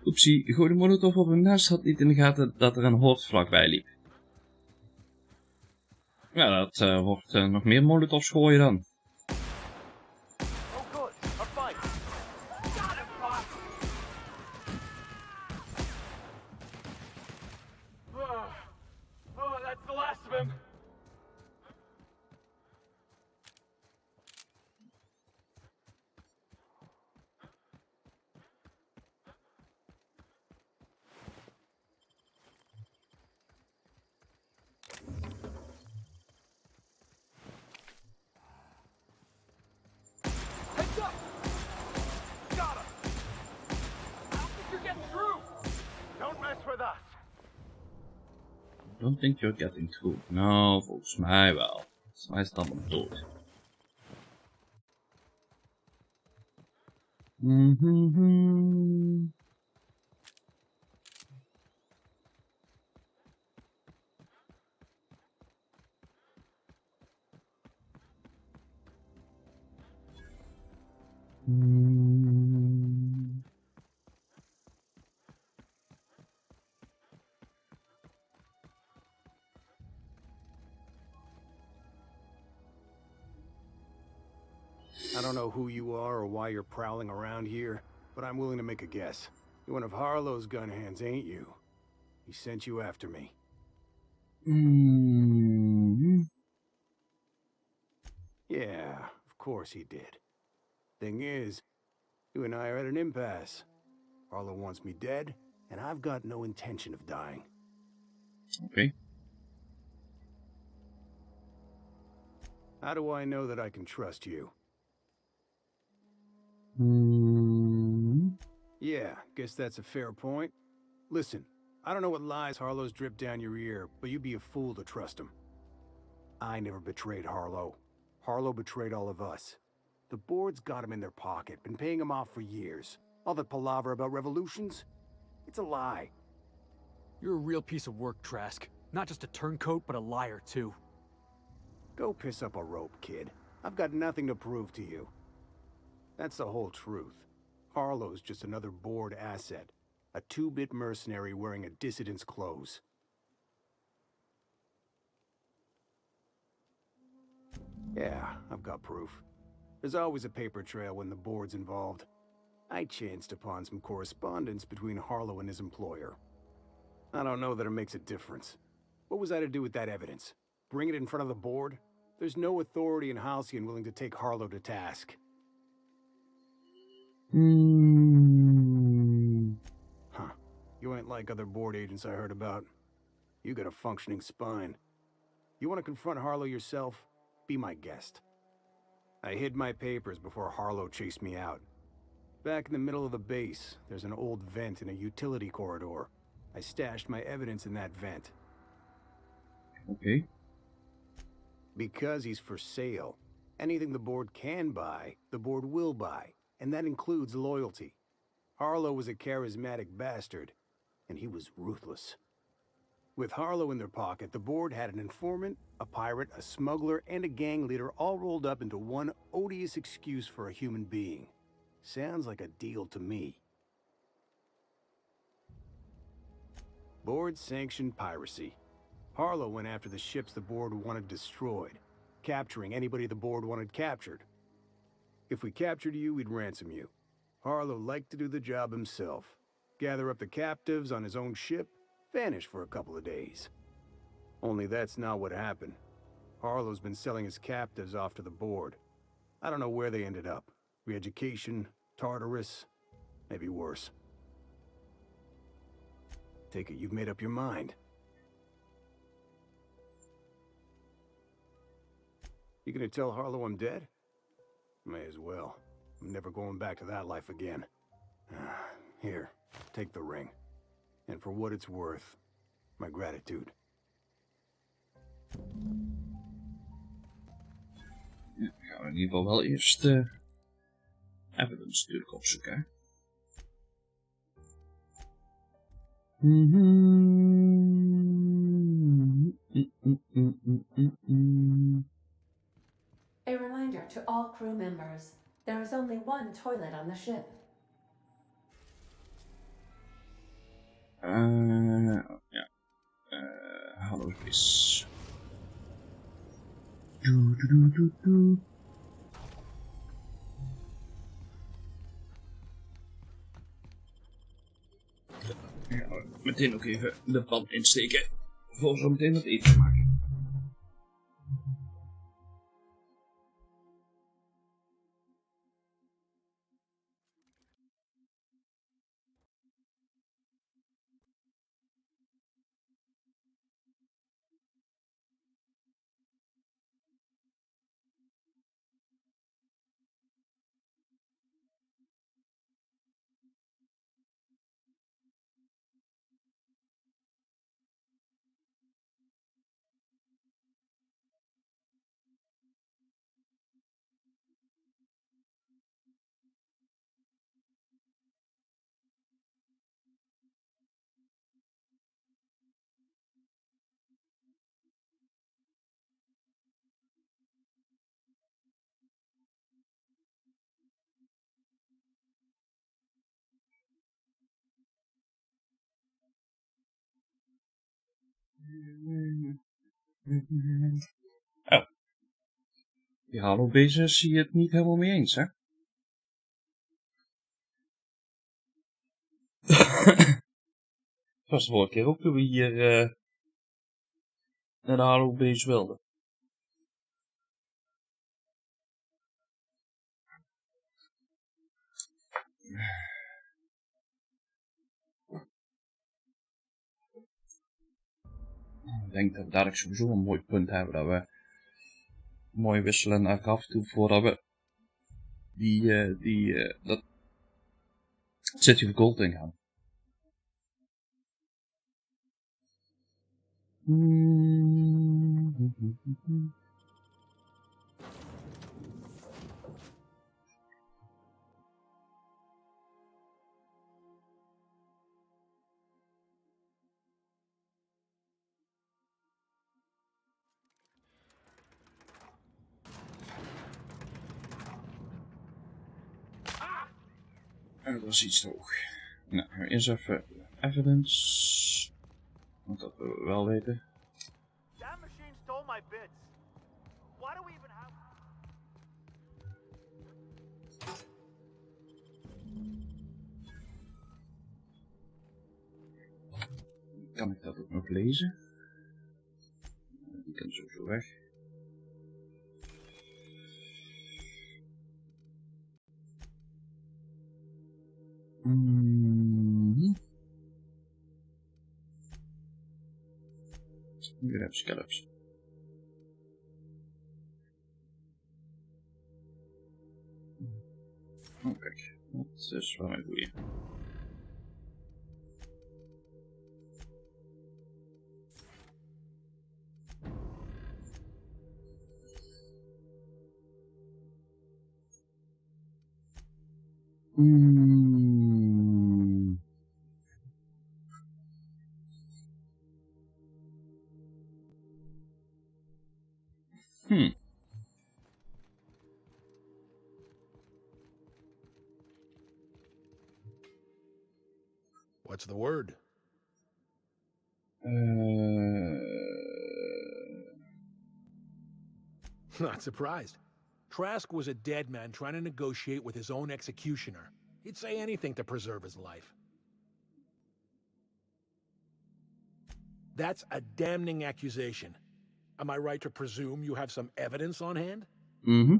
Oepsie, gooi de molotov op hem naast, had niet in de gaten dat er een hoort vlakbij liep. Ja, dat wordt nog meer molotovs gooien dan. Oh, that's the last of him. mess with us. Don't think you're getting through. Nou, volgens mij wel. Volgens mij is het allemaal dood. I don't know who you are or why you're prowling around here, but I'm willing to make a guess. You're one of Harlow's gun hands, ain't you? He sent you after me. Yeah, of course he did. Thing is, you and I are at an impasse. Harlow wants me dead, and I've got no intention of dying. Okay. How do I know that I can trust you? Yeah, guess that's a fair point. Listen, I don't know what lies Harlow's dripped down your ear, but you'd be a fool to trust him. I never betrayed Harlow. Harlow betrayed all of us. The board's got him in their pocket, been paying him off for years. All that palaver about revolutions? It's a lie. You're a real piece of work, Trask. Not just a turncoat, but a liar, too. Go piss up a rope, kid. I've got nothing to prove to you. That's the whole truth. Harlow's just another board asset. A two-bit mercenary wearing a dissident's clothes. Yeah, I've got proof. There's always a paper trail when the board's involved. I chanced upon some correspondence between Harlow and his employer. I don't know that it makes a difference. What was I to do with that evidence? Bring it in front of the board? There's no authority in Halcyon willing to take Harlow to task. Huh. You ain't like other board agents I heard about. You got a functioning spine. You want to confront Harlow yourself? Be my guest. I hid my papers before Harlow chased me out. Back in the middle of the base, there's an old vent in a utility corridor. I stashed my evidence in that vent. Okay. Because he's for sale. Anything the board can buy, the board will buy. And that includes loyalty. Harlow was a charismatic bastard, and he was ruthless. With Harlow in their pocket, the board had an informant, a pirate, a smuggler, and a gang leader all rolled up into one odious excuse for a human being. Sounds like a deal to me. Board-sanctioned piracy. Harlow went after the ships the board wanted destroyed, capturing anybody the board wanted captured. If we captured you, we'd ransom you. Harlow liked to do the job himself. Gather up the captives on his own ship, vanish for a couple of days. Only that's not what happened. Harlow's been selling his captives off to the board. I don't know where they ended up. Re-education, Tartarus, maybe worse. Take it you've made up your mind. You gonna tell Harlow I'm dead? May as well. I'm never going back to that life again. Here, take the ring. And for what it's worth, my gratitude. Ja, gaan we in ieder geval wel eerst evidence natuurlijk opzoeken. Hè? A reminder to all crew members, there is only one toilet on the ship. Ja. Hallo is. Doe. Ja, meteen ook even de pan insteken. Voor zo meteen het eten te maken. Oh. Die Halo-bezig zie je het niet helemaal mee eens, hè? Dat was de vorige keer ook toen we hier naar de Halo-bezig wilden. Ik denk dat we dadelijk sowieso een mooi punt hebben dat we mooi wisselen naar af toe voordat we dat City of Gold ingaan. Dat was iets te hoog. Nou, eerst even evidence. Want dat willen we wel weten. That machine stole my bits. Why do we even have... Kan ik dat ook nog lezen? Die kan sowieso weg. Hier heb je scallops. Oh kijk, dat is wel een goeie. What's the word? Not surprised. Trask was a dead man trying to negotiate with his own executioner. He'd say anything to preserve his life. That's a damning accusation. Am I right to presume you have some evidence on hand? Mm-hmm.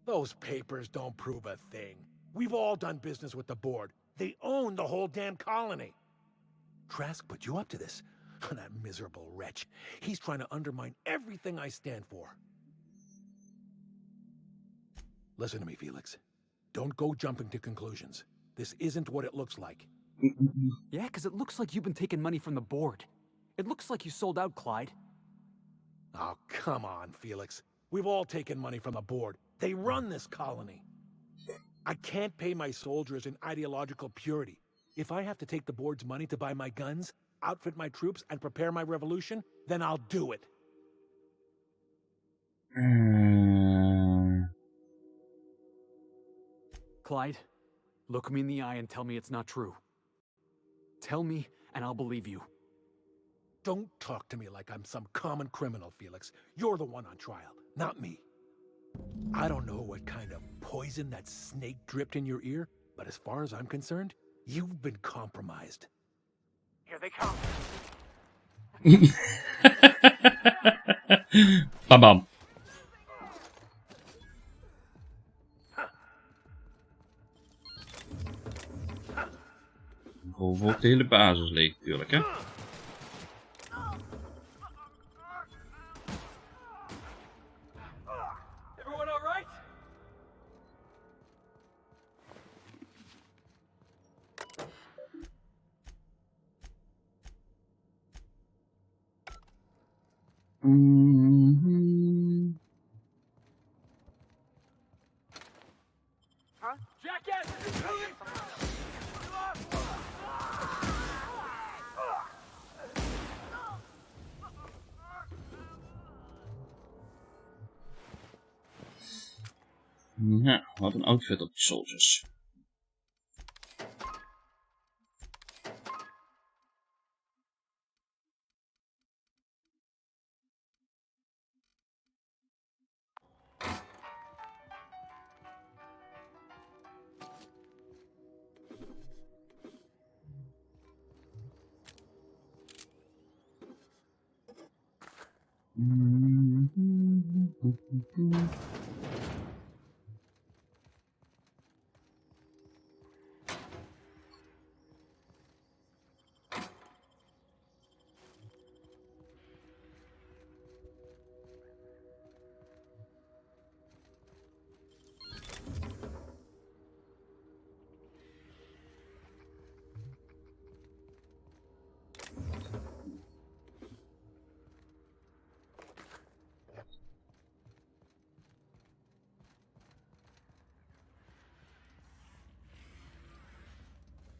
Those papers don't prove a thing. We've all done business with the board. They own the whole damn colony. Trask put you up to this. That miserable wretch. He's trying to undermine everything I stand for. Listen to me, Felix. Don't go jumping to conclusions. This isn't what it looks like. Yeah, because it looks like you've been taking money from the board. It looks like you sold out, Clyde. Oh, come on, Felix. We've all taken money from the board. They run this colony. I can't pay my soldiers in ideological purity. If I have to take the board's money to buy my guns, outfit my troops, and prepare my revolution, then I'll do it. Clyde, look me in the eye and tell me it's not true. Tell me, and I'll believe you. Don't talk to me like I'm some common criminal, Felix. You're the one on trial, not me. I don't know what kind of poison that snake dripped in your ear, but as far as I'm concerned, you've been compromised. Here they come. Bam bam. Gewoon ook de hele basis leeg natuurlijk, hè. Everyone all right? Huh? Jackass! Ja, wat een outfit op die soldiers.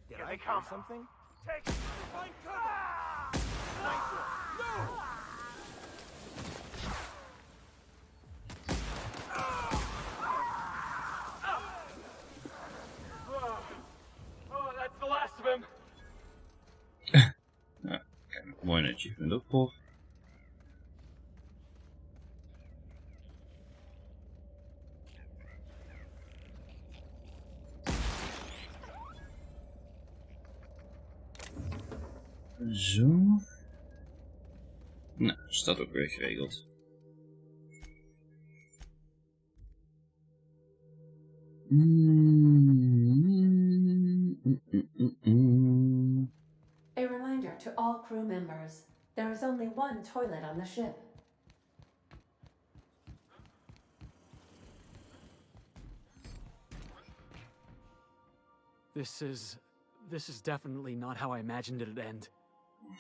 Did I hear something? Take it! Find cover! Nice one! No! Oh, that's the last of him. Nou, kijk, nog mooi een achievement ook voor. Zo. Nou, is dat ook weer geregeld. A reminder to all crew members, there is only one toilet on the ship. This is definitely not how I imagined it'd end.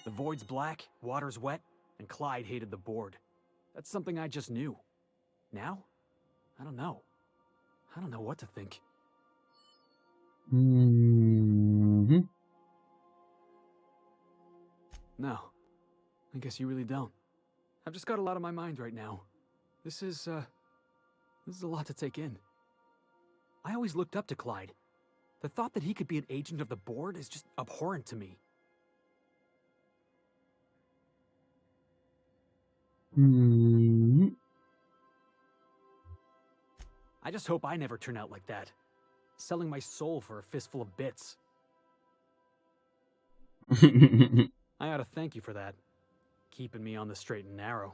The void's black, water's wet, and Clyde hated the board. That's something I just knew. Now? I don't know. I don't know what to think. No. I guess you really don't. I've just got a lot on my mind right now. This is a lot to take in. I always looked up to Clyde. The thought that he could be an agent of the board is just abhorrent to me. I just hope I never turn out like that. Selling my soul for a fistful of bits. I ought to thank you for that. Keeping me on the straight and narrow.